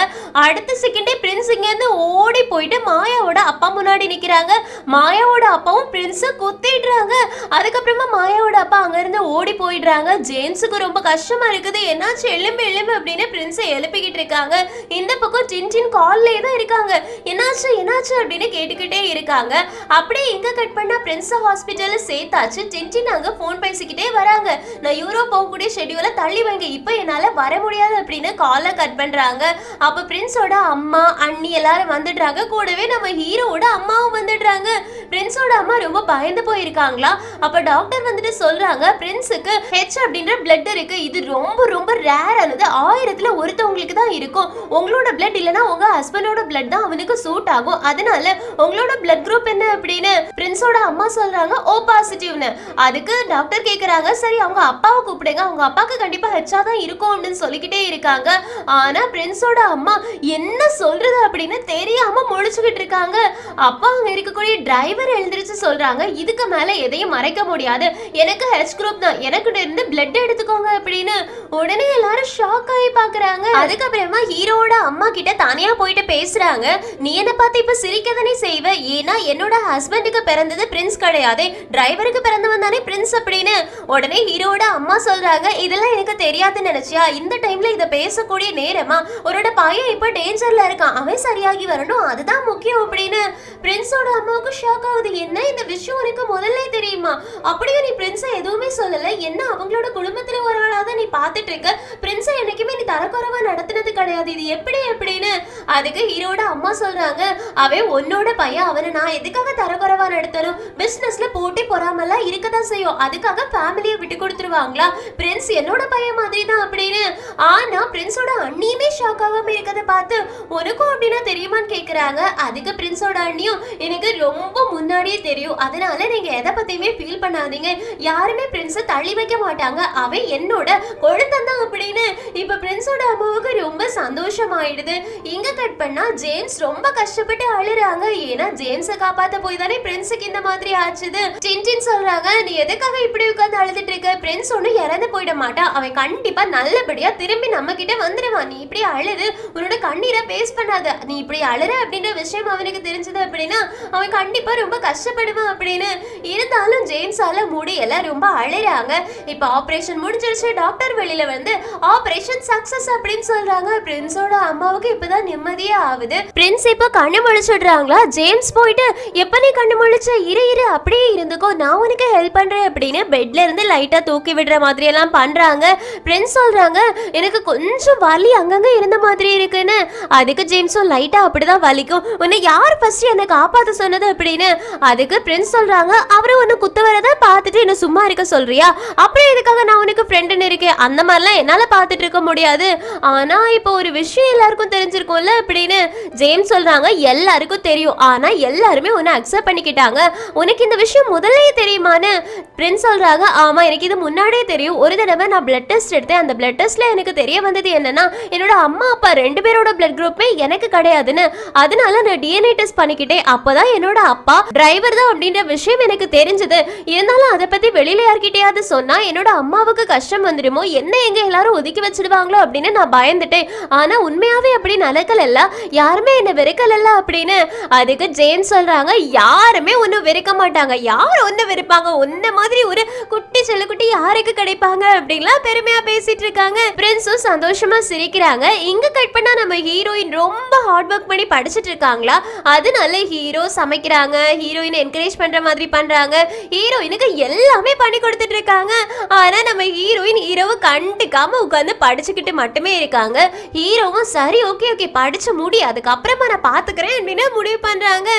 Speaker 1: அடுத்த செகண்டே பிரின்ஸ் இங்க இருந்து ஓடி போயிட்டு மாயாவோட அப்பா முன்னாடி நிக்கிறாங்க. மாயாவோட அப்பாவும் பிரின்ஸ குத்திடுறாங்க. அதுக்கப்புறமா மாயாவோட அப்பா அங்க இருந்து ஓடி போயிடுறாங்க. ஜேம்ஸுக்கு ரொம்ப கஷ்டமா இருக்குது, என்னாச்சு எலும்பு எலும்பு அப்படின்னு பிரின்ஸை எழுப்பிக்கிட்டு இருக்காங்க. இந்த பக்கம் டின் கால்லே தான் இருக்காங்க, என்னாச்சு என்னாச்சு அப்படின்னு கேட்டுக்கிட்டே இருக்காங்க. அப்படியே இங்க கட் பண்ணா பிரின்ஸ் ஹாஸ்பிட்டல்ல சேர்த்தாச்சு. டின் அங்க போன் பேசிக்கிட்டே வராங்க, நான் யூரோப் போகக்கூடிய ஷெட்யூலை தள்ளி வைங்க, இப்போ என்னால வர முடியாது அப்படின்னு காலை கட் பண்றாங்க. அப்ப பிரின்ஸோட அம்மா அண்ணி எல்லாரும் வந்துடுறாங்க, கூடவே நம்ம ஹீரோவோட அம்மாவும் வந்துடுறாங்க. பிரின்ஸோட அம்மா ரொம்ப பயந்து போயிருக்காங்களா. அப்ப டாக்டர் வந்துட்டு சொல்றாங்க, பிரின்ஸுக்கு ஹெச் அப்படின்ற பிளட் இருக்கு, இது ரொம்ப ரொம்ப ரேரானது, 1000த்துல ஒருத்தவங்களுக்கு தான் இருக்கும், உங்களோட என்னோட பிளட் இல்லனா உங்க ஹஸ்பண்டோட பிளட் தான் அவனுக்கு சூட் ஆகும், அதனால உங்களோட பிளட் குரூப் என்ன அப்படின்னு பிரின்ஸோட அம்மா சொல்றாங்க ஓ பாசிட்டிவ்னு. அதுக்கு டாக்டர் கேக்குறாங்க சரி அவங்க அப்பாவை கூப்பிடுங்க, அவங்க அப்பாக்கு கண்டிப்பா ஹெச்சா தான் இருக்கும் அப்படின்னு சொல்லிக்கிட்டே இருக்காங்க. ஆனா பிரின்ஸோட அம்மா என்ன சொல்றது அப்படின்னு தெரியாம முழிச்சுக்கிட்டு இருக்காங்க. அப்பா அங்க இருக்கக்கூடிய டிரைவர் எழுந்திருச்சு சொல்றாங்க இதுக்கு மேல எதையும் மறைக்க முடியாது, எனக்கு ஹெச் குரூப் தான், எனக்கு இருந்து பிளட் எடுத்துக்கோங்க அப்படின்னு. உடனே எல்லாரும் ஷாக் ஆகி பாக்குறாங்க. அதுக்கப்புறமா ஹீரோட அம்மா கிட்ட தனியா போயிட்டு பேசுறாங்க. நீ என்ன பார்த்து இப்ப சிரிக்கதானே செய்வ, ஏன்னா என்னோட ஹஸ்பண்டுக்கு பிறந்தது பிரின்ஸ் கிடையாது, டிரைவருக்கு பிறந்தவன் தானே பிரின்ஸ் அப்படின்னு. உடனே ஹீரோட அம்மா சொல்றாங்க இதெல்லாம் எனக்கு தெரியாதுன்னு நினைச்சியா, இந்த டைம்ல இத பேசக்கூடிய நேரமா, உன்னோட பையன் இப்ப டேஞ்சர்ல இருக்கான், அவன் சரியாகி வரணும் அதுதான் முக்கியம் அப்படின்னு. பிரின்ஸோட அம்மாவுக்கு ஷாக் ஆகுது, என்ன இந்த விஷயம் உனக்கு முதல்ல தெரியுமா, அப்படியே நீ பிரின்ஸை எதுவுமே சொல்லல, என்ன அவங்களோட குடும்பத்துல ஒரு ஆளாதான் நீ பாத்துட்டு இருக்க, பிரின்ஸை என்னைக்குமே நீ தரக்குறைவா நடத்தினது கிடையாது, இது எப்படி அப்படின்னு. அதுக்கு ஹீரோட அம்மா சொல்றாங்க அவன் உன்னோட பையன், அவனை நான் எதுக்காக தரக்குறைவா நடத்தணும், பிசினஸ்ல போட்டி பொறாமலாம் இருக்கதான் செய்யும், அதுக்காக ஃபேமிலியை விட்டு கொடுத்துருவாங்களா, பிரின்ஸ் என்னோட பையன் மாதிரி தான் அப்படின்னு. ஆனா பிரின்ஸோட அண்ணியுமே ஷாக் ஆகாம இருக்கதை பார்த்து உனக்கும் அப்படின்னா தெரியுமான்னு கேக்குறாங்க. அதுக்கு பிரின்ஸோட அண்ணியும் எனக்கு ரொம்ப முன்னாடியே தெரியும், அதனால நீங்க எதை பத்தியுமே ஃபீல் பண்ணாதீங்க, யாருமே பிரின்ஸை தள்ளி வைக்க மாட்டாங்க, அவன் என்னோட கொழுந்தன் தான் அப்படின்னு. இப்ப பிரின்ஸோட அம்மாவுக்கு ரொம்ப சந்தோஷமாயிடுது. இங்க கட் பண்ணா ஜேம்ஸ் ரொம்ப கஷ்டப்பட்டு அழுறாங்க, ஏன்னா ஜேம்ஸை காப்பாத்த போய் தானே பிரின்ஸுக்கு இந்த மாதிரி ஆச்சுது. டின்டின் சொல்றாங்க நீ எதுக்காக இப்படி உட்கார்ந்து அழுதுட்டு இருக்க, பிரின்ஸ் ஒன்னும் இறந்து போயிட மாட்டான், அவன் கண்டிப்பா நல்லபடியா திரும்பி நம்ம கிட்ட வந்துடுவான், நீ இப்படி அழுது உன்னோட கண்ணீரை பேஸ் பண்ணாத, நீ இப்படி அழுற அப்படின்ற விஷயம் அவனுக்கு தெரிஞ்சது அப்படின்னா அவன் கண்டிப்பா ரொம்ப கஷ்டப்படுவான் அப்படின்னு. இருந்தாலும் ஜேம்ஸால முடியல, ரொம்ப அழுறாங்க. இப்ப ஆபரேஷன் முடிஞ்சிருச்சு, டாக்டர் வெளியில வந்து ஆபரேஷன் சக்சஸ் அப்படின்னு சொல்றாங்க. பிரின்ஸோட அம்மாவுக்கு இப்பதான் நிம்மதியே ஆகுது. பிரின்ஸ் இப்ப கண்ணு முழிச்சிடுறாங்களா. ஜேம்ஸ் போயிட்டு எப்ப நீ கண்ணு முழிச்ச, இரு இரு அப்படியே இருந்துக்கோ, நான் உனக்கு ஹெல்ப் பண்றேன் அப்படின்னு பெட்ல இருந்து லைட்டா தூக்கி விடுற மாதிரி எல்லாம் பண்றாங்க. பிரின்ஸ் சொல்றாங்க எனக்கு கொஞ்சம் வலி அங்கங்க இருந்த மாதிரி இருக்குன்னு. அதுக்கு ஜேம்ஸும் லைட்டா அப்படிதான் வலிக்கும், உன்னை யார் ஃபர்ஸ்ட் என்ன காப்பாத்த சொன்னது அப்படின்னு. அதுக்கு பிரின்ஸ் சொல்றாங்க அவரு உன்னை குத்த வரத பார்த்துட்டு என்ன சும்மா இருக்க சொல்றியா, அப்படியே இதுக்காக நான் உனக்கு ஃப்ரெண்டுன்னு இருக்கேன், அந்த மாதிரிலாம் என்னால பார்த்துட்டு இருக்க முடியாது, ஆனா இப்போ ஒரு விஷயம் எல்லாருக்கும் தெரிஞ்சிருக்கும்ல அப்படின்னு. ஜேம்ஸ் சொல்றாங்க எல்லாருக்கும் தெரியும், ஆனா எல்லாருமே உன்னை அக்செப்ட் பண்ணிக்கிட்டாங்க, உனக்கு இந்த விஷயம் முதல்லயே தெரியுமான்னு. பிரின்ஸ் சொல்றாங்க ஆமா எனக்கு இது முன்னாடியே தெரியும், ஒரு தடவை நான் பிளட் டெஸ்ட் எடுத்தேன், அந்த பிளட் டெஸ்ட்ல எனக்கு தெரிய வந்தது என்னன்னா என்னோட அம்மா அப்பா ரெண்டு பேரோட பிளட் குரூப்பே எனக்கு கிடையாதுன்னு, அதனால நான் டிஎன்ஏ டெஸ்ட் பண்ணிக்கிட்டேன், அப்பதான் என்னோட அப்பா டிரைவர் தான் அப்படின்ற விஷயம் எனக்கு தெரிஞ்சது. இருந்தாலும் அதை பத்தி வெளியில யார்கிட்டயாவது சொன்னா என்னோட அம்மாவுக்கு கஷ்டம் வந்துடுமோ, என்ன எங்க எல்லாரும் ஒதுக்கி வச்சிடுவாங்களோ அப்படின்னு நான் பயந்துட்டேன், ஆனா உண்மையாவே அப்படி நடக்கல, யாருமே என்ன வெறுக்கல அப்படின்னு. அதுக்கு ஜேம்ஸ் சொல்றாங்க யாருமே ஒன்னு வெறுக்க மாட்டாங்க, யார் ஒன்னு வெறுப்பாங்க, உன்ன மாதிரி ஒரு குட்டி செல்லக்குட்டி யாருக்கு கிடைப்பாங்க அப்படின்லாம் பெருமையா பேசிட்டு இருக்காங்க. பிரின்ஸும் சந்தோஷமா சிரிக்கிறாங்க. இங்க கட் பண்ணா நம்ம ஹீரோயின் ரொம்ப ஹார்ட் ஒர்க் பண்ணி படிச்சுட்டு இருக்காங்களா, அதனால ஹீரோ சமைக்கிறாங்க, ஹீரோயின் என்கரேஜ் பண்ற மாதிரி பண்றாங்க, ஹீரோயினுக்கு எல்லாமே பண்ணி கொடுத்துட்டு இருக்காங்க. ஆனா நம்ம ஹீரோயின் ஹீரோவை கண்டுக்காம உட்கார்ந்து படிச்சுக்கிட்டு மட்டுமே இருக்காங்க. ஹீரோவும் சரி ஓகே ஓகே படிச்சு முடி, அதுக்கப்புறமா நான் பாத்துக்கிறேன் அப்படின்னு முடிவு பண்றாங்க.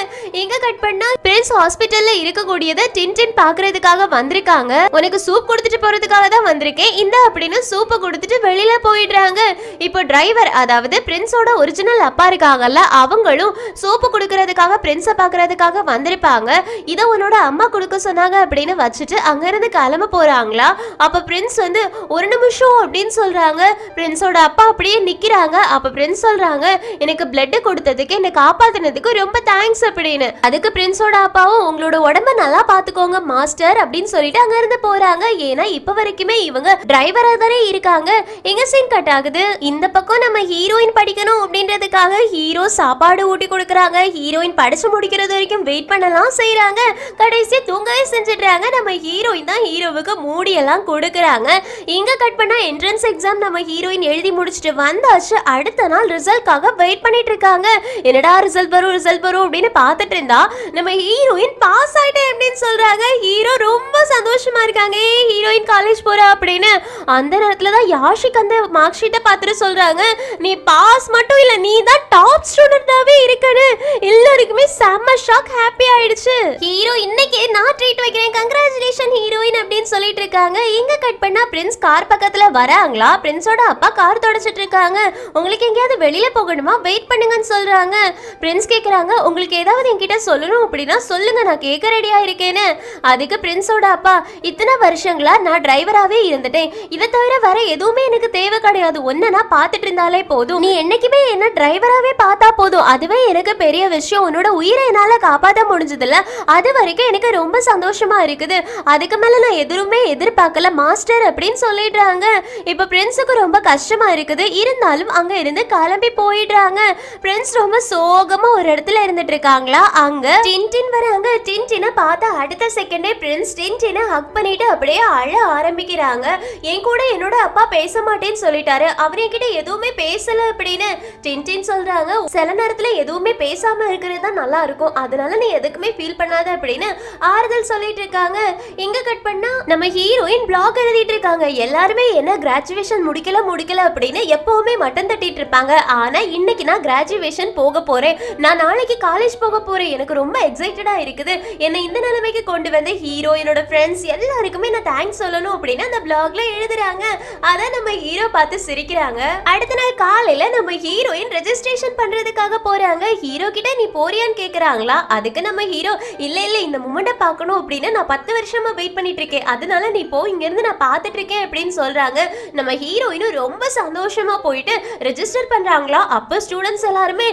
Speaker 1: இங்க கட் பண்ணா பிரின்ஸ் ஹாஸ்பிட்டல்ல இருக்கக்கூடியத டின்டின் பாக்குறதுக்காக வந்திருக்காங்க. உனக்கு சூப் கொடுத்துட்டு போறதுக்காக தான் வந்திருக்கேன் இந்த அப்படின்னு சூப்பை கொடுத்துட்டு வெளியில போயிடுறாங்க. இப்போ டிரைவர் அதாவது பிரின்ஸோட ஒரிஜினல் அப்பா இருக்காங்கல்ல, அவங்களும் சூப்பு கொடுக்கறதுக்காக பிரின்ஸை பாக்குறதுக்காக வந்திருப்பாங்க. இத உன்னோட அம்மா கொடுக்க சொன்னாங்க அப்படின்னு வச்சுட்டு அங்க இருந்து கிளம்ப போறாங்களா. அப்ப பிரின்ஸ் வந்து ஒரு நிமிஷம் அப்படின்னு சொல்றாங்க. பிரின்ஸோட அப்பா அப்படியே நிக்கிறாங்க. அப்ப பிரின்ஸ் சொல்றாங்க எனக்கு பிளட் கொடுத்ததுக்கு என்ன காப்பாத்தினதுக்கு ரொம்ப தேங்க்ஸ் அப்படின்னு. அதுக்கு பிரின்ஸோட அப்பாவும் உங்களோட உடம்ப நல்லா பாத்துக்கோங்க மாஸ்டர் அப்படின்னு சொல்லிட்டு அங்க இருந்து போறாங்க. ஏன்னா இப்ப வரைக்குமே இவங்க டிரைவரா தானே இருக்காங்க. எங்க சீன் கட் ஆகுது. இந்த பக்கம் நம்ம ஹீரோயின் படிக்கணும் அப்படின்றதுக்காக ஹீரோ சாப்பாடு ஊட்டி கொடுக்கறாங்க. ஹீரோயின் படிச்சு முடிக்கிறது வரைக்கும் வெயிட் பண்ணலாம் செய்யறாங்க. கடைசியா தூங்கவே செஞ்சிடுறாங்க. நம்ம ஹீரோயின் தான் ஹீரோவுக்கு மூடி எல்லாம் கொடுக்கறாங்க. இங்க கட் பண்ணா என்ட்ரன்ஸ் எக்ஸாம் நம்ம ஹீரோயின் எழுதி முடிச்சிட்டு வந்தாச்சு. அடுத்த நாள் ரிசல்ட்காக வெயிட் பண்ணிட்டு இருக்காங்க. என்னடா ரிசல்ட் வரும் அப்படின்னு பார்த்துட்டு இருந்தா நம்ம ஹீரோயின் பாஸ் ஆயிட்டேன் அப்படின்னு சொல்றாங்க. ஹீரோ ரொம்ப சந்தோஷமா இருக்காங்க. ஹீரோயின் காலேஜ் போறா அப்படின்னு. அந்த நேரத்துல தான் யாஷிக் அந்த மார்க் ஷீட்டை பார்த்துட்டு சொல்றாங்க நீ பாஸ் மட்டும் இல்ல, நீ தான் டாப் ஸ்டூடெண்டாவே இருக்குன்னு எல்லாருக்குமே செம்ம ஷாக், ஹாப்பி ஆயிடுச்சு. ஹீரோ இன்னைக்கு நான் ட்ரீட் வைக்கிறேன், கங்க்ராச்சுலேஷன் ஹீரோயின் அப்படின்னு சொல்லிட்டு இருக்காங்க. இங்க கட் பண்ணா பிரின்ஸ் கார் பக்கத்துல வராங்களா. பிரின்ஸோட அப்பா கார் தொடச்சிட்டு இருக்காங்க. உங்களுக்கு எங்கேயாவது வெளியில போகணுமா, வெயிட் பண்ணுங்கன்னு சொல்றாங்க. பிரின்ஸ் கேக்குறாங்க, உங்களுக்கு ஏதாவது என்கிட்ட சொல்லணும் அப்படின்னா சொல்லுங்க, நான் கேட்க ரெடியா இருக்கேன்னு. அதுக்கு பிரின்ஸோட அப்பா, இத்தனை வருஷங்களா நான் டிரைவராகவே இருந்துட்டேன், இதை தவிர வேற எதுவுமே எனக்கு தேவை கிடையாது, ஒன்ன நான் பார்த்துட்டு இருந்தாலே போதும், நீ என்னைக்குமே என்ன டிரைவராகவே பார்த்தா போதும், அதுவே எனக்கு பெரிய விஷயம், உன்னோட உயிரை என்னால காப்பாற்ற முடிஞ்சதில்ல, அது வரைக்கும் எனக்கு ரொம்ப சந்தோஷமா இருக்குது, அதுக்கு மேல நான் எதுவுமே எதிர்பார்க்கல மாஸ்டர் அப்படின்னு சொல்லிடுறாங்க. இப்ப பிரின்ஸுக்கு ரொம்ப கஷ்டமா இருக்குது, இருந்தாலும் அங்க இருந்து கிளம்பி போயிடுறாங்க. பிரின்ஸ் ரொம்ப சோகமா ஒரு இடத்துல இருந்துட்டு இருக்காங்களா. அங்க டின்டின் வராங்க. டின்டினை பார்த்த அடுத்த செகண்டே பிரின்ஸ் டின்டினை ஹக் பண்ணிட்டு அப்படியே அழ ஆரம்பிக்கிறாங்க. என் கூட என்னோட அப்பா பேச மாட்டேன்னு சொல்லிட்டாரு, அவர் என்கிட்ட எதுவுமே பேசல அப்படின்னு டின்டின் சொல்றாங்க. சில நேரத்துல எதுவுமே பேசாம இருக்கிறது தான் நல்லா இருக்கும், அதனால நீ எதுக்குமே ஃபீல் பண்ணாத அப்படின்னு ஆறுதல் சொல்லிட்டு இருக்காங்க. எங்க கட் பண்ணா நம்ம ஹீரோயின் பிளாக் எழுதிட்டு இருக்காங்க. எல்லாருமே என்ன கிராஜுவேஷன் முடிக்கல அப்படின்னு எப்பவுமே மட்டன் தட்டிட்டு இருப்பாங்க. ஆனா இன்னைக்கு நான் கிராஜுவேஷன் போக போறேன், நான் நாளைக்கு காலேஜ் போக போறேன், எனக்கு ரொம்ப எக்ஸைட்டடா இருக்குது, என்னை இந்த நிலைமைக்கு கொண்டு வந்த ஹீரோ, என்னோட ஃப்ரெண்ட்ஸ் எல்லாருக்குமே நான் தேங்க்ஸ் சொல்லணும் அப்படின்னு அந்த பிளாக்ல எழுதுறாங்க. அத நம்ம ஹீரோ பார்த்து சிரிக்கிறாங்க. அடுத்த நாள் காலையில நம்ம ஹீரோயின் ரெஜிஸ்ட்ரேஷன் பண்றதுக்காக போறாங்க. ஹீரோ கிட்ட நீ போறியான்னு கேக்குறாங்களா. அதுக்கு நம்ம ஹீரோ, இல்ல இந்த மூமெண்ட பார்க்கணும் அப்படின்னு நான் 10 வருஷமா வெயிட் பண்ணிட்டு இருக்கேன், அதனால நீ போ, இங்க இருந்து நான் பார்த்துட்டு இருக்கேன் அப்படின்னு சொல்றாங்க. நம்ம ஹீரோயினும் ரொம்ப சந்தோஷமா போயிட்டு ரெஜிஸ்டர் பண்றாங்களா. அப்ப ஸ்டூடெண்ட்ஸ் எல்லாருமே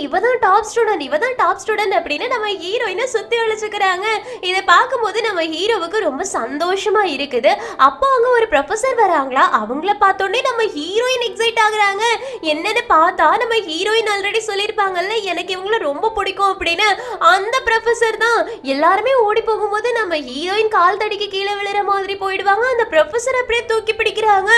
Speaker 1: இவதான் டாப் ஸ்டூடெண்ட் அப்படின்னு நம்ம ஹீரோயினை சுத்தி அழைச்சுக்கிறாங்க. இதை பார்க்கும்போது நம்ம ஹீரோவுக்கு ரொம்ப சந்தோஷமா இருக்குது. அப்போ அங்க ஒரு ப்ரொஃபசர் வராங்களா. அவங்கள பார்த்தோன்னே நம்ம ஹீரோயின் எக்ஸைட் ஆகுறாங்க. என்னன்னு பார்த்தா நம்ம ஹீரோயின் ஆல்ரெடி சொல்லியிருப்பாங்கல்ல எனக்கு இவங்கள ரொம்ப பிடிக்கும் அப்படின்னு, அந்த ப்ரொஃபசர் தான். எல்லாருமே ஓடி போகும்போது நம்ம ஹீரோயின் கால் தடிக்கு கீழே விழுற மாதிரி போயிடுவாங்க. அந்த ப்ரொஃபசர் அப்படியே தூக்கி பிடிக்கிறாங்க.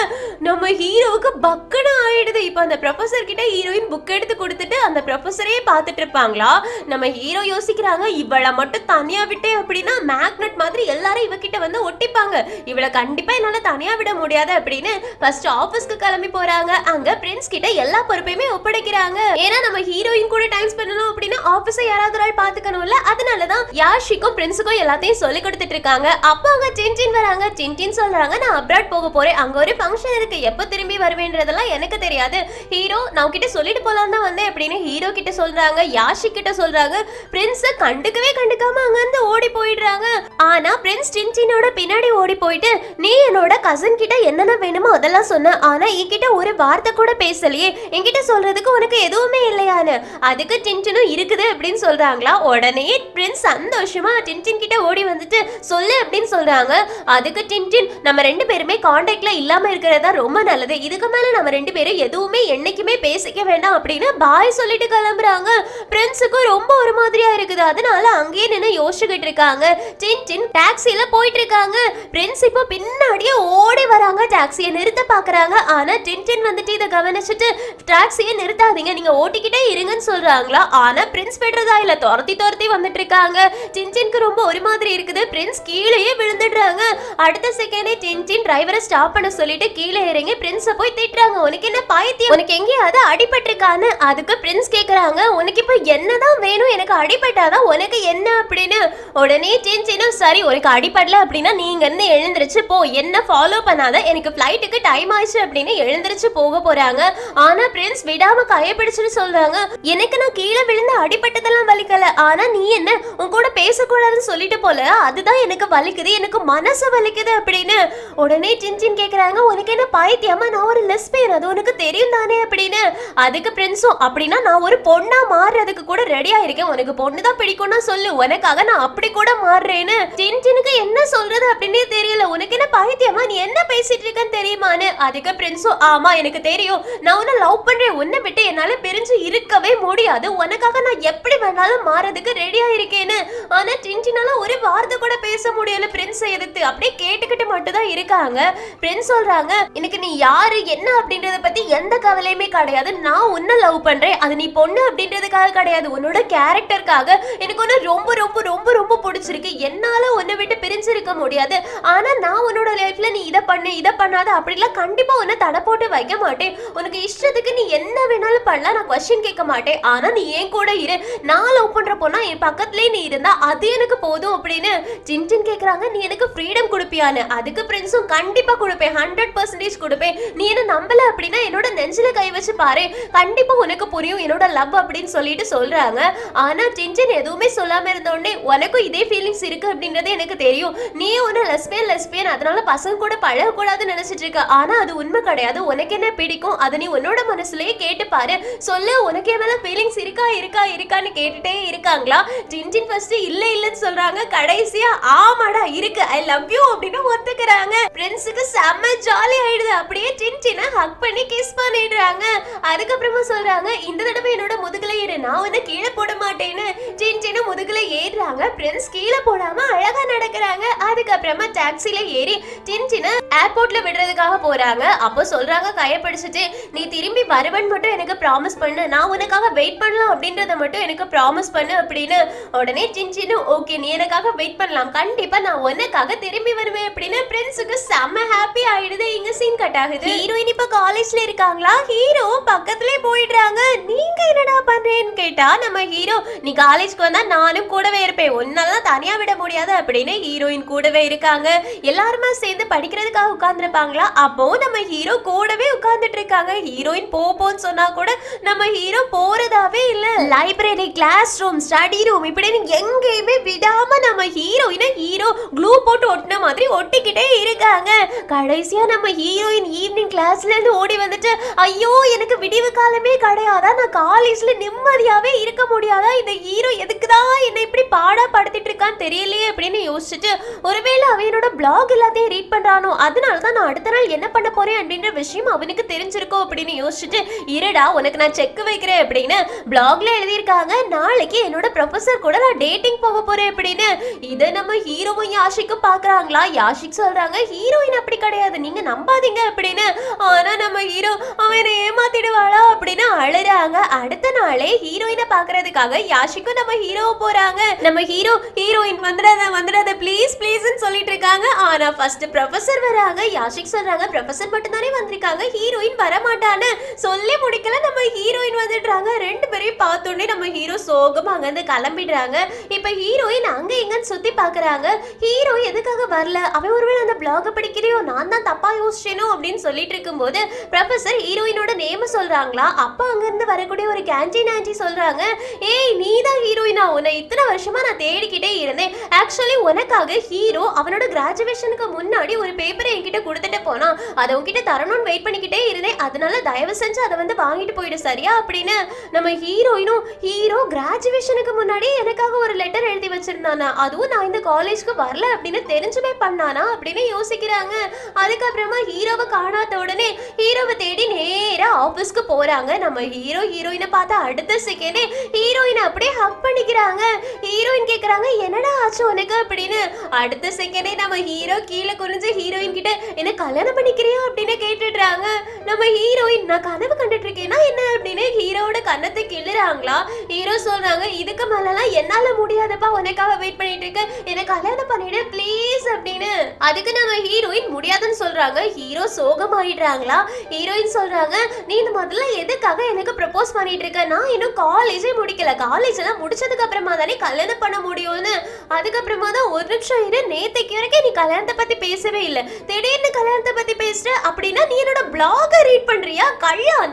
Speaker 1: நம்ம ஹீரோவுக்கு பக்குன்னு ஆயிடுது. இப்போ அந்த ப்ரொஃபசர் கிட்ட ஹீரோயின் புக் எடுத்து கொடுத்துட்டு அந்த ப்ரொஃபசரே பார்த்துட்டு இருப்பாங்களா. நம்ம ஹீரோ யோசிக்கிறாங்க, இவளை மட்டும் தனியா விட்டே அப்படின்னா மேக்னெட் மாதிரி எல்லாரும் இவகிட்ட வந்து ஒட்டிப்பாங்க, இவளை கண்டிப்பா என்னால தனியா விட முடியாது அப்படின்னு ஃபர்ஸ்ட் ஆபீஸ்க்கு கிளம்பி போறாங்க. அங்க பிரின்ஸ் கிட்ட எல்லா பொறுப்பையுமே ஒப்படைக்கிறாங்க. ஏன்னா நம்ம ஹீரோயின் கூட டைம் ஸ்பெண்ட் பண்ணணும் அப்படின்னா ஆபீஸை யாராவது ஒரு ஆள் பாத்துக்கணும்ல, அதனாலதான் யாஷிக்கும் பிரின்ஸுக்கும் எல்லாத்தையும் சொல்லி கொடுத்துட்டு இருக்காங்க. அப்ப அங்க டின்டின் வராங்க. டின்டின் சொல்றாங்க, நான் அப்ராட் போக போறேன், அங்க ஒரு ஃபங்க்ஷன் இருக்கு, எப்ப திரும்பி வருவேன்றதெல்லாம் எனக்கு தெரியாது, ஹீரோ நான் கிட்ட சொல்லிட்டு போலாம் தான் வந்தேன் அப்படின்னு ஹீரோ கிட்ட சொல்றாங்க. யாஷி கிட்ட சொல்றாங்க. பிரின்ஸ் கண்டுக்காம அங்க இருந்து ஓடி போயிடுறாங்க. ஆனா பிரின்ஸ் டின்டினோட பின்னாடி ஓடி போயிட்டு, நீ என்னோட கசின் கிட்ட என்னென்ன வேணுமோ அதெல்லாம் சொன்ன, ஆனா என்கிட்ட ஒரு வார்த்தை கூட பேசலையே, என்கிட்ட சொல்றதுக்கு உனக்கு எதுவுமே இல்லையான்னு. அதுக்கு டின்டினும் இருக்குது அப்படின்னு சொல்றாங்களா. உடனே பிரின்ஸ் சந்தோஷமா டின்டின் கிட்ட ஓடி வந்துட்டு சொல்லு அப்படின்னு சொல்றாங்க. அதுக்கு டின்டின், நம்ம ரெண்டு பேருமே கான்டாக்ட்ல இல்லாம இருக்கிறதா ரொம்ப நல்லது, இதுக்கு மேல நம்ம ரெண்டு பேரும் எதுவுமே என்னைக்குமே பேசிக்க வேண்டாம் அப்படின்னு பாய் சொல்லிட்டு கிளம்புறாங்க. பிரின்ஸுக்கு ரொம்ப ஒரு மாதிரியா இருக்குது, அதனால அங்கேயே நின்று யோசிச்சுக்கிட்டு இருக்காங்க. டின்டின் டாக்ஸில போயிட்டு இருக்காங்க. பிரின்ஸ் இப்போ பின்னாடியே ஓடி வராங்க, டாக்ஸியை நிறுத்த பாக்குறாங்க. ஆனா டின்டின் வந்துட்டு இதை கவனிச்சுட்டு, டாக்ஸியை நிறுத்தாதீங்க, நீங்க ஓட்டிக்கிட்டே இருங்கன்னு சொல்றாங்களா. ஆனா பிரின்ஸ் விடுறதா இல்ல, துரத்தி வந்துட்டு இருக்காங்க. டின்டினுக்கு ரொம்ப ஒரு மாதிரி இருக்குது. பிரின்ஸ் கீழேயே விழுந்துடுறாங்க. அடுத்த செகண்டே டின்டின் டிரைவரை ஸ்டாப் பண்ண சொல்லிட்டு கீழே இறங்கி பிரின்ஸ போய் திட்டுறாங்க. உனக்கு என்ன பைத்தியம், உனக்கு எங்கேயாவது அடிபட்டிருக்கான்னு. அதுக்கு பிரின்ஸ் கேக்குறாங்க, உனக்கு இப்ப என்னதான் வேணும், எனக்கு அடிபட்டாதான் உனக்கு என்ன அப்படின்னு. உடனே டின்டினும், சரி உனக்கு அடிபடல அப்படின்னா நீங்க இருந்து எழுந்திருச்சு போ, என்ன ஃபாலோ பண்ணாத, எனக்கு ஃபிளைட்டுக்கு டைம் ஆயிடுச்சு அப்படின்னு எழுந்திருச்சு போக போறாங்க. ஆனா பிரின்ஸ் விடாம கையை பிடிச்சுட்டு சொல்றாங்க, எனக்கு நான் கீழே விழுந்து அடிபட்டதெல்லாம் வலிக்கல, ஆனா நீ என்ன உன் கூட பேசக்கூடாதுன்னு சொல்லிட்டு போல, அதுதான் எனக்கு வலிக்குது, எனக்கு மனசு வலிக்குது அப்படின்னு. உடனே டின்டின் கேக்குறாங்க, உனக்கு என்ன பைத்தியமா, நான் ஒரு லெஸ்பியன், அது உனக்கு தெரியும் தானே அப்படின்னு. அதுக்கு பிரின்ஸும், அப்படின்னா நான் ஒரு பொண்ணா மாறுறதுக்கு கூட ரெடியா இருக்கேன், உனக்கு பொண்ணுதான் பிடிக்கும்னா சொல்லு, உனக்காக நான் அப்படி கூட மாறுறேன்னு. டின்டினுக்கு என்ன சொல்றது அப்படின்னே தெரியல. உனக்கு என்ன பைத்தியமா, நீ என்ன பேசிட்டு இருக்கன்னு தெரியுமான்னு. அதுக்கு பிரின்ஸும், ஆமா எனக்கு தெரியும், நான் உன்னை லவ் பண்றேன், உன்னை விட்டு என்னால பிரிஞ்சு இருக்கவே முடியாது, உனக்காக நான் எப்படி வேணாலும் மாறதுக்கு ரெடியா இருக்கேன்னு. ஆனா டின்டினால ஒரு வார்த்தை கூட பேச முடியல பிரின்ஸை எதிர்த்து, அப்படியே கேட்டுக்கிட்டு மட்டும் தான் இருக்காங்க. பிரின்ஸ் சொல்றாங்க, எனக்கு நீ யாரு என்ன அப்படின்றத பத்தி எந்த கவலையுமே கிடையாது, நான் உன்னை லவ் பண்றேன், அது நீ பொண்ணு அப்படின்றதுக்காக கிடையாது, உன்னோட கேரக்டருக்காக எனக்கு ஒன்னு ரொம்ப ரொம்ப ரொம்ப ரொம்ப பிடிச்சிருக்கு, என்னால உன்னை விட்டு பிரிஞ்சிருக்க முடியாது, ஆனா நான் உன்னோட லைஃப்ல நீ இதை பண்ணாத அப்படிலாம் கண்டிப்பா உன்னை தடை போட்டு வைக்க மாட்டேன், உனக்கு இஷ்டத்துக்கு நீ என்ன வேணாலும் பண்ணலாம், நான் கொஸ்டின் கேட்க மாட்டேன், ஆனா நீ ஏன் கூட இரு, நான் லவ் பண்ற பொண்ணா என் பக்கத்துலயே நீ இருந்தா அது எனக்கு போதும் அப்படின்னு ஜின்ஜின் கேக்குறாங்க. நீ எனக்கு ஃப்ரீடம் கொடுப்பியான்னு. அதுக்கு பிரின்ஸும் கண்டிப்பா கொடுப்பேன், 100% கொடுப்பேன், நீ என்ன நம்பல அப்படின்னா என்னோட நெஞ்சில கை வச்சு பாரு, கண்டிப்பா உனக்கு புரியும் என்னோட லவ் அப்படின்னு சொல்லிட்டு சொல்றாங்க. ஆனா ஜின்ஜின் எதுவுமே சொல்லாம இருந்த உடனே உனக்கும் இதே ஃபீலிங்ஸ் இருக்கு அப்படின்றது எனக்கு தெரியும், நீ ஒன்னு லெஸ்பியன் அதனால பசங்க கூட பழக கூடாதுன்னு நினைச்சிட்டு இருக்க, ஆனா அது உண்மை கிடையாது, உனக்கு என்ன பிடிக்கும் அதை நீ உன்னோட மனசுலயே கேட்டு பாரு, சொல்லு உனக்கு என் மேல ஃபீலிங்ஸ் இருக்கான்னு கேட்டுட்டே இருக்காங்களா. ஜின்ஜின் ஃபர்ஸ்ட் இல்லன்னு சொல்றாங்க, கடைசியா ஆமாடா இருக்கு, ஐ லவ் யூ அப்படின்னு ஒத்துக்கிறாங்க. பிரின்ஸுக்கு செம்ம ஜாலி ஆயிடுது, அப்படியே ஜின்ஜினை ஹக் பண்ணி கிஸ் பண்ணிடுறாங்க. அதுக்கப்புறமா சொல்றாங்க இந்த தடவை என்னோட முதுகுல ஏறு, நான் வந்து கீழே போட மாட்டேன்னு. ஜின்ஜின் முதுகுல ஏறுறாங்க, பிரின்ஸ் கீழே போடாம அழகா நடக்கிறாங்க. அதுக்கப்புறமா டாக்ஸில ஏறி ஜின்ஜினை ஏர்போர்ட்ல விடுறதுக்காக போறாங்க. அப்போ சொல்றாங்க கையை பிடிச்சிட்டு நீ திரும்பி வருவன் மட்டும் எனக்கு ப்ராமிஸ் பண்ணு, நான் உனக்காக வெயிட் பண்ணலாம் அப்படின்றத மட்டும் எனக்கு ப்ராமிஸ் பண்ணு அப்படின்னு. உடனே ஜின்ஜினும் ஓகே நீ எனக்காக வெயிட் பண்ணலாம், கண்டிப்பா நான் உனக்காக திரும்பி வருவேன் அப்படின்னு. பிரின்ஸுக்கு செம்ம ஹாப்பி ஆயிடுது. இங்க சீன் கட் ஆகுது. ஹீரோயின் இப்ப காலேஜ்ல இருக்காங்களா, ஹீரோ பக்கத்துலயே போயிடுறாங்க. நீங்க என்னடா பண்றேன்னு கேட்டா நம்ம ஹீரோ நீ காலேஜ்க்கு வந்தா நானும் கூடவே இருப்பேன், ஒன்னாலாம் தனியா விட முடியாது அப்படின்னு ஹீரோயின் கூடவே இருக்காங்க. எல்லாருமே சேர்ந்து படிக்கிறதுக்காக உட்கார்ந்துருப்பாங்களா, அப்போ நம்ம ஹீரோ கூடவே உட்கார்ந்துட்டு இருக்காங்க. ஹீரோயின் போன்னு சொன்னா கூட நம்ம ஹீரோ போறதாவே இல்ல. Library, class room, study room இப்படின்னு எங்கேயுமே விடாம நம்ம ஹீரோ க்ளூ போட்டு ஒட்டின மாதிரி ஒட்டிக்கிட்டே இருக்காங்க. கடைசியா நம்ம ஹீரோயின் ஈவினிங் கிளாஸ்ல இருந்து ஓடி வந்துட்டு ஐயோ எனக்கு விடிவு காலமே கிடையாதா, நான் காலேஜ்ல நிம்மதியாவே இருக்க முடியாதா, இந்த ஹீரோ எதுக்குதான் என்ன இப்படி பாடா படுத்திட்டு இருக்கான்னு தெரியலையே அப்படின்னு யோசிச்சுட்டு ஒருவேளை அவனோட பிளாக் எல்லாத்தையும் ரீட் பண்றானோ அதனாலதான் நான் அடுத்த நாள் என்ன பண்ண போறேன் அப்படின்ற விஷயம் அவனுக்கு தெரிஞ்சிருக்கோம் அப்படின்னு யோசிச்சுட்டு இருடா உனக்கு நான் செக் வைக்கிறேன் அப்படின்னு பிளாக்ல எழுதியிருக்காங்க. நாளைக்கு என்னோட ப்ரொஃபசர் கூட நான் டேட்டிங் போக போறேன் அப்படின்னு. இதை நம்ம ஹீரோவும் யாஷிக்கும் பாக்குறாங்களா. யாஷிக் சொல்றாங்க ஹீரோயின் அப்படி கிடையாது, நீங்க நம்பாதீங்க அப்படின்னு. ஆனா நம்ம ஹீரோ அவனை ஏமாத்திடுவாளா அப்படின்னு அழுறாங்க. அடுத்த நாளே ஹீரோயினை பாக்குறதுக்காக யாஷிக்கும் நம்ம ஹீரோ போறாங்க. நம்ம ஹீரோயின் வந்துடாத ப்ளீஸ் சொல்லிட்டு இருக்காங்க. ஆனா ஃபர்ஸ்ட் ப்ரொஃபசர் வராங்க. யாஷிக் சொல்றாங்க ப்ரொஃபசர் மட்டும் தானே வந்திருக்காங்க, ஹீரோயின் வர மாட்டான்னு. சொல்லி முடிக்கல நம்ம ஹீரோயின் வந்துடுறாங்க. ரெண்டு பேரையும் பார்த்தோன்னே நம்ம ஹீரோ சோகமா அங்கிருந்து கிளம்பிடுறாங்க. இப்ப ஹீரோயின் அங்க எங்கன்னு சுத்தி பாக்குறாங்க. ஹீரோ எதுக்காக வரல, அவன் ஒருவேளை அந்த பிளாக படிக்கிறியோ, நான் தான் தப்பா யோசிச்சேனோ அப்படின்னு சொல்லிட்டு இருக்கும்போது ப்ரொஃபசர் ஹீரோயினோட நேம சொல்றாங்களா. அப்ப அங்க இருந்து வரக்கூடிய ஒரு கேன்டீன் ஆன்ட்டி சொல்றாங்க ஏய் நீ தான் ஹீரோயினா, உன்னை இத்தனை வருஷமா நான் தேடிக்கிட்டே இருந்தேன். ஆக்சுவலி உனக்காக ஹீரோ அவனோட கிராஜுவேஷனுக்கு முன்னாடி ஒரு பேப்பரை என்கிட்ட கொடுத்துட்டு போனா, அதை உன்கிட்ட தரணும்னு வெயிட் பண்ணிக்கிட்டே இருந்தேன், அதனால தயவு செஞ்சு அதை வந்து வாங்கிட்டு போயிடு சரியா அப்படின்னு. நம்ம ஹீரோ கிராஜுவேஷனுக்கு முன்னாடி எனக்காக ஒரு லெட்டர் எழுதி வச்சிருந்தானா, அதுவும் நான் இந்த காலேஜ்க்கு வரல அப்படின்னு தெரிஞ்சுமே பண்ணானா அப்படின்னு யோசிக்கிறாங்க. அதுக்கப்புறமா ஹீரோவை காணாத உடனே ஹீரோவை தேடி நேரா ஆபீஸ்க்கு போறாங்க. நம்ம ஹீரோயினை பார்த்தா அடுத்த செகண்டே ஹீரோயினை அப்படியே ஹக் பண்ணிக்கிறாங்க. ஹீரோயின் கேக்குறாங்க என்னடா ஆச்சு உனக்கு அப்படின்னு. அடுத்த செகண்டே நம்ம ஹீரோ கீழே குனிஞ்சு ஹீரோயின் கிட்ட என்ன கல்யாணம் பண்ணிக்கிறியா அப்படின்னு கேட்டுடுறாங்க. நம்ம ஹீரோயின் நான் கனவு கண்டுட்டு இருக்கேன்னா என்ன அப்படின்னு ஹீரோவோட கன்னத்தை கிள்ளுறாங்களா. ஹீரோ சொல்றாங்க இதுக்கு மேலாம் என்னால முடியாதப்பா, உனக்காக வெயிட் பண்ணிட்டு இருக்க, என்ன கல்யாணம் பண்ணிடு ப்ளீஸ் அப்படின்னு. அதுக்கு நம்ம ஹீரோயின் முடியாதுன்னு சொல்றாங்க. ஹீரோ சோகமாயிடுறாங்களா. ஹீரோயின் சொல்றாங்க நீ இந்த முதல்ல எதுக்காக எனக்கு ப்ரப்போஸ் பண்ணிட்டு இருக்க, நான் இன்னும் காலேஜே முடிக்கல, காலேஜ் எல்லாம் முடிச்சதுக்கு அப்புறமா தானே கல்யாணம் பண்ண முடியும்னு. அதுக்கப்புறமா தான் ஒரு நிமிஷம் இரு, நேத்தைக்கு வரைக்கும் நீ கல்யாணத்தை பத்தி பேசவே இல்லை, திடீர்னு கல்யாணத்தை பத்தி பேசுற அப்படின்னா நீ என்னோட பிளாக ரீட் பண்றியா,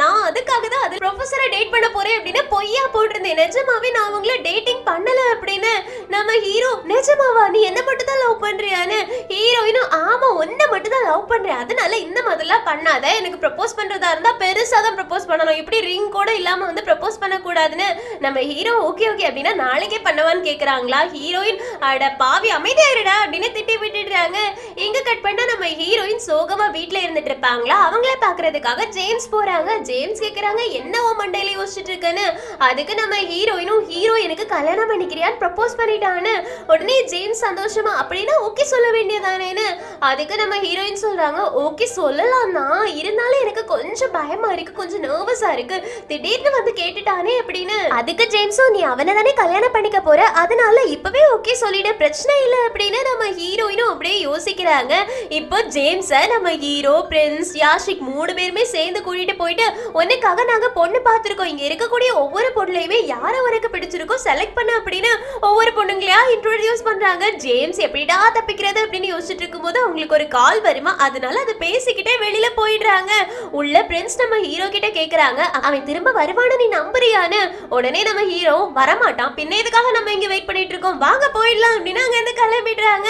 Speaker 1: நான் அதுக்காக தான் அது ப்ரொஃபஸரை டேட் பண்ண போறேன் அப்படின்னு பொய்யா போட்டிருந்தேன், நிஜமாவே நான் அவங்கள டேட்டிங் பண்ணல அப்படின்னு. நம்ம ஹீரோ நிஜமாவா நீ என்ன மட்டும் தான் லவ் பண்றியான்னு. ஹீரோயினும் ஆமா உன்னை மட்டும் தான் லவ் பண்றேன், அதனால இந்த மாதிரிலாம் பண்ணாத, எனக்கு ப்ரப்போஸ் பண்றதா இருந்தா பெருசா தான் ப்ரப்போஸ் பண்ணணும், இப்படி ரிங் கூட இல்லாம வந்து ப்ரப்போஸ் பண்ணக்கூடாதுன்னு. நம்ம ஹீரோ ஓகே அப்படின்னா நாளைக்கே பண்ணவான்னு கேக்குறாங்களா. ஹீரோயின் அட பாவி அமைதியாயிருடா அப்படின்னு திட்டி விட்டுடுறாங்க. இங்க கட் பண்ணா நம்ம ஹீரோயின் சோகமா வீட்ல இருந்துட்டு இருப்பாங்களா. அவங்களே பாக்குறதுக்காக ஜேம்ஸ் போறாங்க. ஜேம்ஸ் கேக்குறாங்க என்னவோ மண்டையில யோசிச்சுட்டு இருக்கேன்னு. அதுக்கு நம்ம ஹீரோயினும் ஹீரோ எனக்கு கல்யாணம் பண்ணிக்கிறியான்னு ப்ரப்போஸ் பண்ணிட்டான்னு உடனே ஜேம்ஸ் சந்தோஷமா அப்படின்னா ஓகே சொல்ல வேண்டியதானேன்னு அதுக்கு நம்ம ஹீரோயின் சொல்றாங்க ஓகே சொல்லலாம் தான், இருந்தாலும் எனக்கு கொஞ்சம் பயமா இருக்கு, கொஞ்சம் நர்வஸா இருக்கு, திடீர்னு வந்து கேட்டுட்டானே அப்படின்னு. அதுக்கு ஜேம்ஸும் நீ அவனை தானே கல்யாணம் பண்ணிக்க போற, அதனால இப்பவே ஓகே சொல்லிடு, பிரச்சனை இல்லை அப்படின்னு நம்ம ஹீரோயினும் அப்படியே யோசிக்கிறாங்க. இப்போ ஜேம்ஸ நம்ம ஹீரோ பிரின்ஸ் யாஷிக் 3 பேருமே சேர்ந்து கூட்டிட்டு போயிட்டு உனக்காக நாங்க பொண்ணு பார்த்திருக்கோம், இங்க இருக்கக்கூடிய ஒவ்வொரு பொண்ணுலையுமே யார உனக்கு பிடிச்சிருக்கோ செலக்ட் பண்ண அப்படின்னு ஒவ்வொரு பொண்ணுங்களையா இன்ட்ரோடியூஸ் பண்றாங்க. ஜேம்ஸ் எப்படிடா தப்பிக்கிறது அப்படின்னு யோசிச்சுட்டு இருக்கும்போது அவங்களுக்கு ஒரு கால் வருமா, அதனால அதை பேசிக்கிட்டே வெளியில போயிடுறாங்க. உள்ள பிரின்ஸ் நம்ம ஹீரோ கிட்ட கேக்குறாங்க அவன் திரும்ப வருவான்னு நீ நம்புறியான்னு. உடனே நம்ம ஹீரோ வரமாட்டான், பின்ன எதுக்காக நம்ம இங்க வெயிட் பண்ணிட்டு இருக்கோம், வாங்க போயிடலாம் அப்படின்னு அங்க இருந்து கிளம்பிடுறாங்க.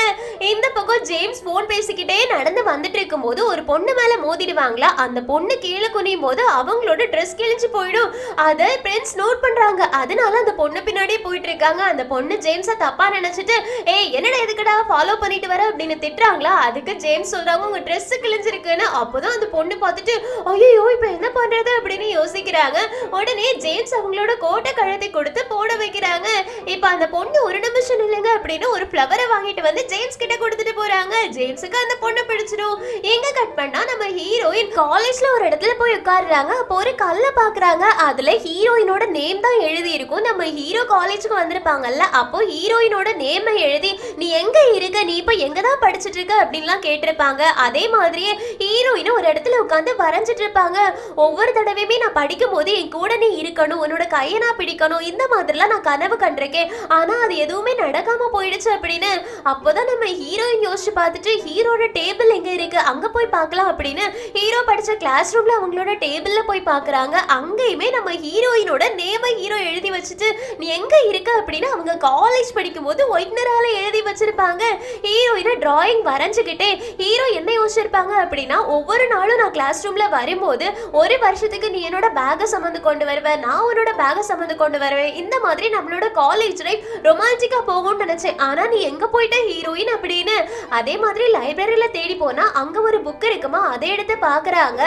Speaker 1: இந்த பக்கம் ஜேம்ஸ் போன் பேசிக்கிட்டே நடந்து வந்துட்டு இருக்கும் போது ஒரு பொண்ணு மேல மோதிடுவாங்களா, அந்த பொண்ணு கீழே குனியும் போது அவங்களோட ட்ரெஸ் கிழிஞ்சு போயிடும். அதை பிரின்ஸ் நோட் பண்றாங்க, அதனால அந்த பொண்ணு பின்னாடியே போயிட்டு இருக்காங்க. அந்த பொண்ணு ஜேம்ஸ தப்பா நினைச்சிட்டு ஏய் என்னடா எதுக்கடா ஃபாலோ பண்ணிட்டு வர அப்படின்னு திட்டுறாங்களா. அதுக்கு ஜேம்ஸ் சொல்றாங்க உங்க ட்ரெஸ் கிழிஞ்சிருக்குன்னு. அப்போதான் அந்த பொண்ணு பார்த்துட்டு ஐயோ இப்ப என்ன பண்றது அப்படின்னு யோசிக்கிறாங்க. உடனே ஜேம்ஸ் அவங்களோட கோட்டை கழுத்தை கொடுத்து போட வைக்கிறாங்க. இப்ப அந்த பொண்ணு ஒரு நிமிஷம் இல்லைங்க அப்படின்னு ஒரு ஃப்ளவரை வாங்கிட்டு வந்து ஜேம்ஸ் கிட்ட கொடுத்துட்டு போறாங்க. ஜேம்ஸுக்கு அந்த பொண்ணு பிடிச்சிடும். எங்க கட் பண்ணா நம்ம ஹீரோயின் காலேஜ்ல ஒரு இடத்துல போய் உட்கார்றாங்க. அப்போ ஒரு கல்ல பாக்குறாங்க, அதுல ஹீரோயினோட நேம் தான் எழுதி இருக்கும். நம்ம ஹீரோ காலேஜுக்கு வந்திருப்பாங்கல்ல, அப்போ ஹீரோயினோட நேமை எழுதி நீ எங்க இருக்க, நீ இப்ப எங்க தான் படிச்சுட்டு இருக்க அப்படின்லாம் கேட்டிருப்பாங்க. அதே மாதிரியே ஹீரோயினும் ஒரு இடத்துல உட்காந்து வரைஞ்சிட்டு இருப்பாங்க. ஒவ்வொரு தடவையுமே நான் படிக்கும் போது என் கூட நீ இருக்கணும், உன்னோட கையை நான் பிடிக்கணும், இந்த மாதிரிலாம் நான் கனவு கண்டிருக்கேன், ஆனா அது எதுவுமே நடக்காம போயிடுச்சு அப்படின்னு. அப்போதான் நம்ம ஹீரோயின் யோசிச்சு பார்த்துட்டு ஹீரோட டேபிள் எங்க இருக்கு அங்க போய் பார்க்கலாம் அப்படின்னு ஹீரோ படிச்ச கிளாஸ் ரூம்ல அவங்களோட டேபிள்ல போய் பார்க்கறாங்க. அங்கேயுமே நம்ம ஹீரோயினோட நேமை ஹீரோ எழுதி வச்சுட்டு நீ எங்க இருக்க அப்படின்னு அவங்க காலேஜ் படிக்கும் போது ஒயிட்னரால எழுதி வச்சிருப்பாங்க. ஹீரோயினை டிராயிங் வரைஞ்சுக்கிட்டே ஹீரோ என்ன யோசிச்சிருப்பாங்க அப்படின்னா ஒவ்வொரு நாளும் நான் கிளாஸ் ரூம்ல வரும்போது ஒரு வருஷத்துக்கு நீ என்னோட பேக்கை சுமந்து கொண்டு வருவேன், நான் உன்னோட பேக்கை சுமந்து கொண்டு வருவேன், இந்த மாதிரி நம்மளோட காலேஜ் லைஃப் ரொமான்டிக்கா போகும்னு நினைச்சேன், ஆனா நீ எங்க போயிட்ட ஹீரோயின் அப்படின்னு. அதே மாதிரி லைப்ரரியில தேடி போனா அங்க ஒரு புக் இருக்குமா, அதை எடுத்து பாக்குறாங்க.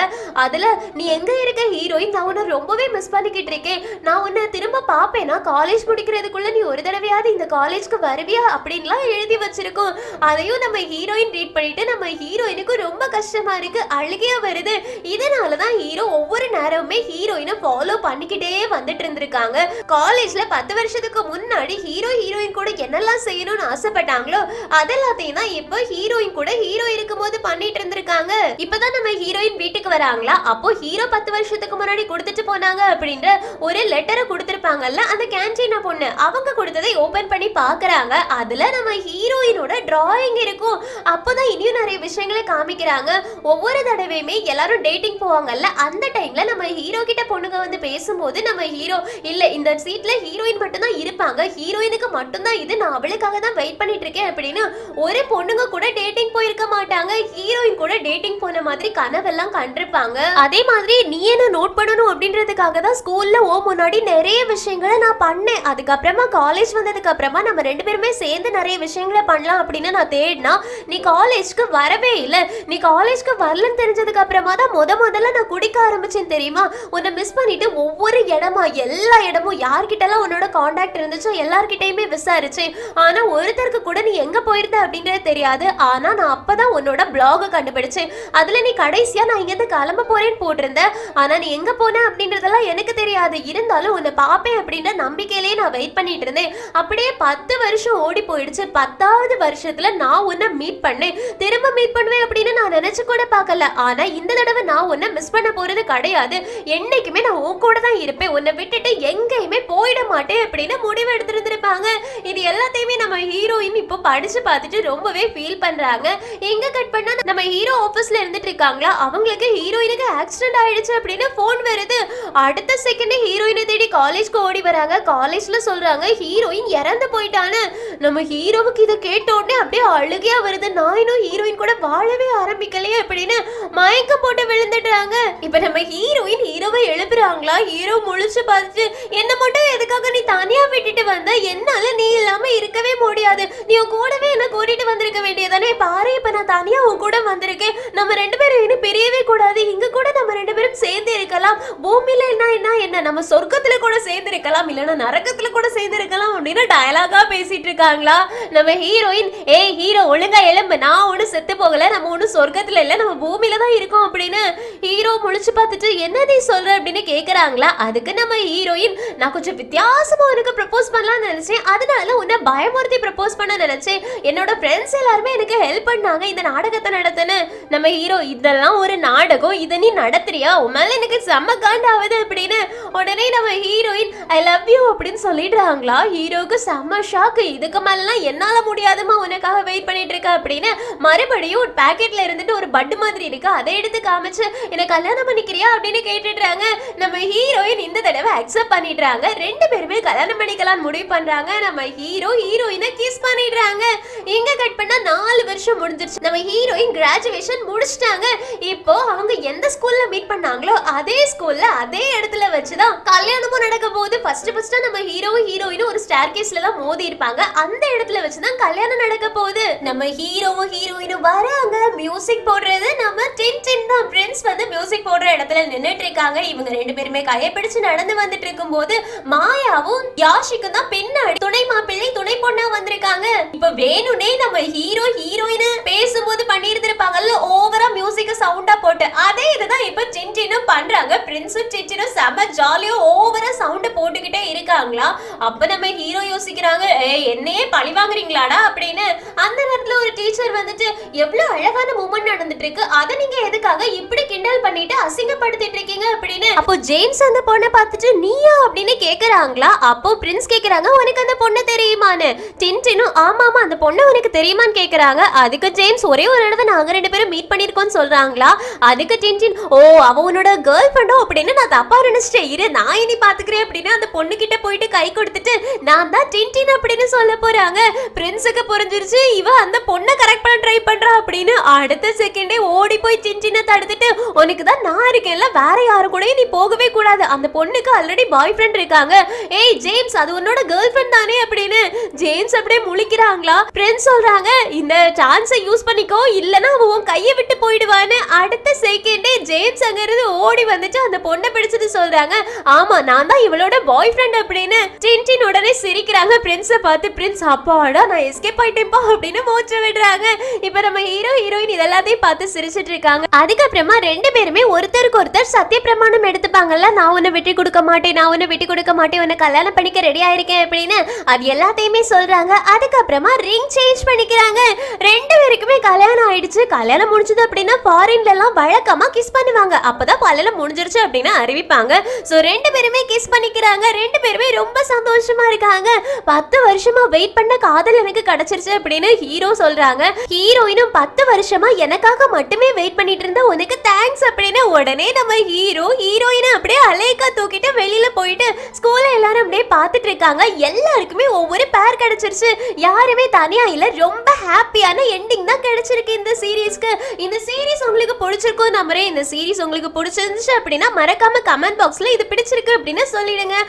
Speaker 1: அதுல நீ எங்க இருக்க ஹீரோயின், நான் உன்னை ரொம்பவே மிஸ் பண்ணிக்கிட்டு இருக்கேன், நான் உன்னை திரும்ப பாப்பேனா, காலேஜ் முடிக்கிறதுக்குள்ள நீ ஒரு தடவையாவது இந்த காலேஜ்க்கு வருவியா அப்படின்லாம் எழுதி வச்சிருக்கோம். அதையும் நம்ம ஹீரோயின் ரீட் பண்ணிட்டு நம்ம ஹீரோயினுக்கு ரொம்ப கஷ்டமா இருக்கு, அழுகையா வருது. இதனாலதான் ஹீரோ ஒவ்வொரு நேரமுமே ஹீரோயினை ஃபாலோ பண்ணிக்கிட்டே வந்துட்டு இருந்திருக்காங்க. காலேஜ்ல 10 வருஷத்துக்கு முன்னாடி ஹீரோயின் கூட என்னெல்லாம் செய்யணும்னு ஆசைப்பட்டாங்களோ அதெல்லாத்தையும் தான் இப்ப ஹீரோயின் கூட ஹீரோ இருக்கும்போது பண்ணிட்டு இருந்திருக்காங்க. இப்பதான் நம்ம ஹீரோயின் வீட்டுக்கு வராங்களா, அப்போ ஹீரோ 10 வருஷத்துக்கு முன்னாடி கொடுத்துட்டு போனாங்க அப்படின்ற ஒரு லெட்டரை கொடுத்திருப்பாங்கல்ல அந்த கேன்டீனா பொண்ணு, அவங்க கொடுத்ததை ஓபன் பண்ணி பாக்குறாங்க. அதுல நம்ம ஹீரோயினோட டிராயிங் இருக்கும். அப்போதான் இனியும் நிறைய விஷயங்களை காமிக்கிறாங்க. ஒவ்வொரு தடவையுமே எல்லாரும் டேட்டிங் போவாங்கல்ல, அந்த டைம்ல நம்ம ஹீரோ கிட்ட பொண்ணுங்க வந்து பேசும்போது நம்ம ஹீரோ இல்ல இந்த சீட்ல ஹீரோயின் மட்டும் தான் இருப்பாங்க, ஹீரோயினுக்கு மட்டும் தான் இது, நான் அவளுக்காக தான் வெயிட் பண்ணிட்டு இருக்கேன் அப்படின்னு ஒரு பொண்ணுங்க கூட டேட்டிங் போயிருக்க மாட்டாங்க. ஹீரோயின் கூட டேட்டிங் போன மாதிரி கனவெல்லாம் கண்டிருப்பாங்க. அதே மாதிரி நீ என்ன நோட் பண்ணணும் அப்படின்றதுக்காக தான் ஸ்கூல்ல முன்னாடி நிறைய விஷயங்களை நான் பண்ணேன். அதுக்கப்புறமா காலேஜ் வந்ததுக்கு அப்புறமா நம்ம 2 பேருமே சேர்ந்து நிறைய விஷயங்களை பண்ணலாம் அப்படின்னு நான் தேடினா நீ காலேஜ்க்கு வரவே இல்லை. நீ காலேஜ்க்கு வரலன்னு தெரிஞ்சதுக்கு அப்புறமா தான் முதல்ல நான் குடிக்க ஆரம்பிச்சேன் தெரியுமா. உன்னை மிஸ் பண்ணிட்டு ஒவ்வொரு இடமா எல்லா இடமும் யார்கிட்டலாம் உன்னோட கான்டாக்ட் இருந்துச்சோ எல்லார்கிட்டையுமே விசாரிச்சேன். ஆனா ஒருத்தருக்கு கூட நீ எங்க போயிருந்த அப்படின்றது தெரியாது. ஆனா நான் அப்பதான் உன்னோட பிளாக கண்டுபிடிச்சேன். அதுல நீ கடைசியா நான் இங்கிருந்து கிளம்ப போறேன்னு போட்டிருந்த, ஆனா நீ எங்க போன அப்படின்றதெல்லாம் எனக்கு தெரியாது. இருந்தாலும் உன்னை பாப்பேன் அப்படின்ற நம்பிக்கையிலேயே நான் வெயிட் பண்ணிட்டு இருந்தேன். அப்படியே 10 வருஷம் ஓடி போயிடுச்சு. 10வது வருஷத்துல நான் உன்னை மீட் பண்ணேன். திரும்ப மீட் பண்ணுவேன் அப்படின்னு நான் நினைச்சு கூட பார்க்கல. ஆனா இந்த தடவை நான் உன்னை மிஸ் பண்ண போறது கிடையாது. என்னைக்குமே நான் உன் கூட தான் இருப்பேன், உன்னை விட்டுட்டு எங்கேயுமே போயிட மாட்டேன் அப்படின்னு முடிவு எடுத்திருந்திருப்பாங்க. இது எல்லாத்தையுமே நம்ம ஹீரோயின் இப்போ படிச்சு பார்த்துட்டு ரொம்பவே ஃபீல் பண்றாங்க. எங்க கட் பண்ணா நம்ம ஹீரோ ஆபீஸ்ல இருந்துட்டு இருக்காங்களா, அவங்களுக்கு ஹீரோயினுக்கு ஆக்சிடென்ட் ஆயிடுச்சு அப்படின்னு போன் வருது. அடுத்த செகண்ட் ஹீரோயினை தேடி காலேஜ்க்கு ஓடி வராங்க. காலேஜ்ல சொல்றாங்க ஹீரோயின் இறந்து போயிட்டான்னு. நம்ம ஹீரோவுக்கு இதை கேட்ட உடனே அப்படியே அழுகையா வருது. நான் இன்னும் ஹீரோயின் கூட வாழவே ஆரம்பிக்கலையே அப்படின்னு மயக்கம் போட்டு விழுந்துடுறாங்க. இப்ப நம்ம ஹீரோயின் ஹீரோவை எழுப்புறாங்களா, ஹீரோ முழிச்சு பார்த்துட்டு என்ன மட்டும் எதுக்கு எனக்காக நீ தனியா விட்டுட்டு வந்த, என்னால நீ இல்லாம இருக்கவே முடியாது. நீ உன் கூடவே என்ன கூட்டிட்டு வந்திருக்க வேண்டியதானே. பாரு இப்ப நான் தனியா உன் கூட வந்திருக்கேன். நம்ம 2 பேரும் இனி பிரியவே கூடாது. இங்க கூட நம்ம 2 பேரும் சேர்ந்து இருக்கலாம். பூமியில என்ன நம்ம சொர்க்கத்துல கூட சேர்ந்து இருக்கலாம், இல்லனா நரகத்துல கூட சேர்ந்து இருக்கலாம் அப்படின்னு டயலாகா பேசிட்டு இருக்காங்களா நம்ம ஹீரோயின். ஏய் ஹீரோ ஒழுங்கா எழும்பு, நான் ஒண்ணு செத்து போகல, நம்ம ஒண்ணு சொர்க்கத்துல இல்ல, நம்ம பூமியில தான் இருக்கோம் அப்படின்னு ஹீரோ முழிச்சு பார்த்துட்டு என்ன நீ சொல்ற அப்படின்னு கேக்குறாங்களா. அதுக்கு நம்ம ஹீரோயின், நான் கொஞ்சம் வித்தியாசமா உனக்கு ப்ரப்போஸ் பண்ணலாம்னு நினைச்சேன், அதனால உன்னை பயமுறுத்தி ப்ரப்போஸ் பண்ண நினைச்சேன். என்னோட ஃப்ரெண்ட்ஸ் எல்லாருமே எனக்கு ஹெல்ப் பண்ணாங்க இந்த நாடகத்தை நடத்துன்னு. நம்ம ஹீரோ, இதெல்லாம் ஒரு நாடகம், இதை நீ நடத்துறியா, உன் மேல எனக்கு செம்ம காண்டாவது அப்படின்னு உடனே நம்ம ஹீரோயின் ஐ லவ் யூ அப்படின்னு சொல்லிடுறாங்களா. ஹீரோக்கு செம்ம ஷாக்கு. இதுக்கு மேலாம் என்னால முடியாதுமா, உனக்காக வெயிட் பண்ணிட்டு இருக்க அப்படின்னு மறுபடியும் ஒரு பாக்கெட்ல இருந்துட்டு ஒரு பட்டு மாதிரி இருக்கு, அதை எடுத்து காமிச்சு என்ன கல்யாணம் பண்ணிக்கிறியா அப்படின்னு கேட்டுடுறாங்க. நம்ம ஹீரோயின் இந்த தடவை அக்செப்ட் பண்ணிடுறாங்க. 2 பேருமே கல்யாணம் பண்ணிக்கலாம் முடிவு பண்றாங்க. நம்ம ஹீரோ ஹீரோயினை கிஸ் பண்ணிடுறாங்க. இங்க கட் பண்ணா 4 வருஷம் முடிஞ்சிருச்சு. நம்ம ஹீரோயின் கிராஜுவேஷன் முடிச்சிட்டாங்க. இப்போ அவங்க எந்த ஸ்கூல்ல மீட் பண்ணாங்களோ அதே ஸ்கூல்ல அதே இடத்துல வச்சுதான் கல்யாணமும் நடக்க போகுது. ஃபர்ஸ்ட் நம்ம ஹீரோவும் ஹீரோயினும் ஒரு ஸ்டேர்கேஸ்ல தான் மோதி இருப்பாங்க. அந்த இடத்துல வச்சுதான் கல்யாணம் நடக்க போகுது. நம்ம ஹீரோவும் ஹீரோயினும் வராங்க. மியூசிக் போடுறது நம்ம டின் தான். ஃப்ரெண்ட்ஸ் வந்து மியூசிக் போடுற இடத்துல நின்னுட்டு இருக்காங்க. இவங்க 2 பேருமே கையை பிடிச்சு நடந்து வந்துட்டு இருக்கும்போது மாயாவும் யாஷிக்கும் தான் பின்னாடி துணை மாப்பிள்ளை துணை பொண்ணா வந்திருக்காங்க. இப்ப வேணுனே நம்ம ஹீரோ ஹீரோயின் பேசும்போது பண்ணிருந்திருப்பாங்கல்ல ஓவரா மியூசிக் சவுண்டா போட்டு, அதே இதுதான் இப்ப டின்னும் பண்றாங்க. பிரின்ஸும் டின்னும் செம ஜாலியா ஓவரா சவுண்ட் போட்டுக்கிட்டே இருக்காங்களா. அப்ப நம்ம ஹீரோ யோசிக்கிறாங்க, என்னையே பழி வாங்குறீங்களாடா அப்படின்னு. அந்த நேரத்துல ஒரு டீச்சர் வந்துட்டு, எவ்வளவு அழகான மூமெண்ட் நடந்துட்டு இருக்கு, அதை நீங்க எதுக்காக இப்படி கிண்டல் பண்ணிட்டு அசிங்கப்படுத்திட்டு இருக்கீங்க அப்படின்னு. அப்போ ஜேம்ஸ் அந்த பொண்ணை பார்த்துட்டு நீயா அப்படின்னு கேக்குறாங்களா. அப்போ பிரின்ஸ் கேக்குறாங்க, உனக்கு அந்த பொண்ணு தெரியுமான்னு. டின்னும் ஆமாமா அந்த பொண்ணு உனக்கு தெரியுமான்னு கேக்குறாங்க. அதுக்கு ஜேம்ஸ் ஒரே ஒரு தடவை நாங்க 2 பேரும் மீட் பண்ணிருக்கோம்னு சொல்றாங்களா. அதுக்கு டின் ஓ அவ உன்னோட கேர்ள் ஃப்ரெண்டோ அப்படின்னு நான் தப்பா நினைச்சிட்டேன், இரு நான் இனி பாத்துக்கிறேன் அப்படின்னு அந்த பொண்ணு கிட்ட போயிட்டு கை கொடுத்துட்டு நான் தான் டின் அப்படின்னு சொல்ல போறாங்க. பிரின்ஸுக்கு புரிஞ்சிருச்சு இவ அந்த பொண்ணை கரெக்ட் பண்ண ட்ரை பண்றா அப்படின்னு. அடுத்த செகண்டே ஓடி போய் டின்னை தடுத்துட்டு, உனக்கு தான் நான் இருக்கேன்ல, வேற யாரு கூட நீ போகவே கூடாது, அந்த பொண்ணுக்கு ஆல்ரெடி பாய் ஃப்ரெண்ட் இருக்காங்க, ஏய் ஜேம்ஸ் அது உன்னோட கேர்ள் ஃப்ரெண்ட் தானே அப்படின்னு. ஜேம்ஸ் அப்படியே முழிக்கிறாங்களா. பிரின்ஸ் சொல்றாங்க இந்த சான்ஸை யூஸ் பண்ணிக்கோ, இல்லனா அவ உன் கையை விட்டு போயிடுவான்னு. அடுத்த செகண்டே ஜேம்ஸ் அங்க இருந்து ஓடி வந்துட்டு அந்த பொண்ணை பிடிச்சிட்டு சொல்றாங்க, ஆமா நான் தான் இவளோட பாய் ஃப்ரெண்ட் அப்படின்னு. டின் உடனே சிரிக்கிறாங்க பிரின்ஸை பார்த்து. பிரின்ஸ் அப்பாடா நான் எஸ்கேப் ஆயிட்டேன்ப்பா அப்படின்னு மூச்சு விடுறாங்க. இப்ப நம்ம ஹீரோ ஹீரோயின் இதெல்லாத்தையும் பார்த்து சிரிச்சிட்டு இருக்காங்க. அதுக்கப்புறமா 2 பேருமே ஒருத்தருக்கு ஒருத்தர் சத்திய பிரமாணம் எடுத்துப்பாங்கல்ல, நான் உன்னை விட்டு கொடுக்க மாட்டேன், நான் உன்னை விட்டு கொடுக்க மாட்டேன், உன்னை கல்யாணம் பண்ணிக்க ரெடி ஆயிருக்கேன் அப்படின்னு. அது எல்லாத்தையுமே சொல்றாங்க. அதுக்கப்புறமா ரிங் சேஞ்ச் பண்ணிக்கிறாங்க. 2 பேருக்குமே கல்யாணம் ஆயிடுச்சு. கல்யாணம் முடிஞ்சது அப்படின்னா ஃபாரின்ல எல்லாம் வழக்கமா கிஸ் பண்ணுவாங்க, அப்பதான் கல்யாணம் முடிஞ்சிருச்சு அப்படின்னு அறிவிப்பாங்க. சோ 2 பேருமே கிஸ் பண்ணிக்கிறாங்க. 2 பேருமே ரொம்ப சந்தோஷமா இருக்காங்க. 10 வருஷமா வெயிட் பண்ண காதல் எனக்கு கிடைச்சிருச்சு அப்படின்னு ஹீரோ சொல்றாங்க. ஹீரோயினும் 10 வருஷமா எனக்காக மட்டுமே வெயிட் பண்ணிட்டு இருந்த உனக்கு தேங்க்ஸ் அப்படின்னு. உடனே நம்ம ஹீரோ ஹீரோயினை அப்படியே அலேக்கா தூக்கிட்டு வெளியில போயிட்டு ஸ்கூல்ல எல்லாரும் அப்படியே பார்த்துட்டு இருக்காங்க. எல்லாருக்குமே ஒவ்வொரு பேர் கிடைச்சிருச்சு, யாருமே தனியா இல்ல. ரொம்ப ஹாப்பியான எண்டிங் தான் கிடைச்சிருக்கு இந்த சீரீஸ்க்கு. இந்த சீரீஸ் உங்களுக்கு பிடிச்சிருக்கும் நம்புறேன். இந்த சீரீஸ் உங்களுக்கு பிடிச்சிருந்துச்சு அப்படின்னா மறக்காம கமெண்ட் பாக்ஸ்ல இது பிடிச்சிருக்கு அப்படின்னு சொல்லிடுங்க.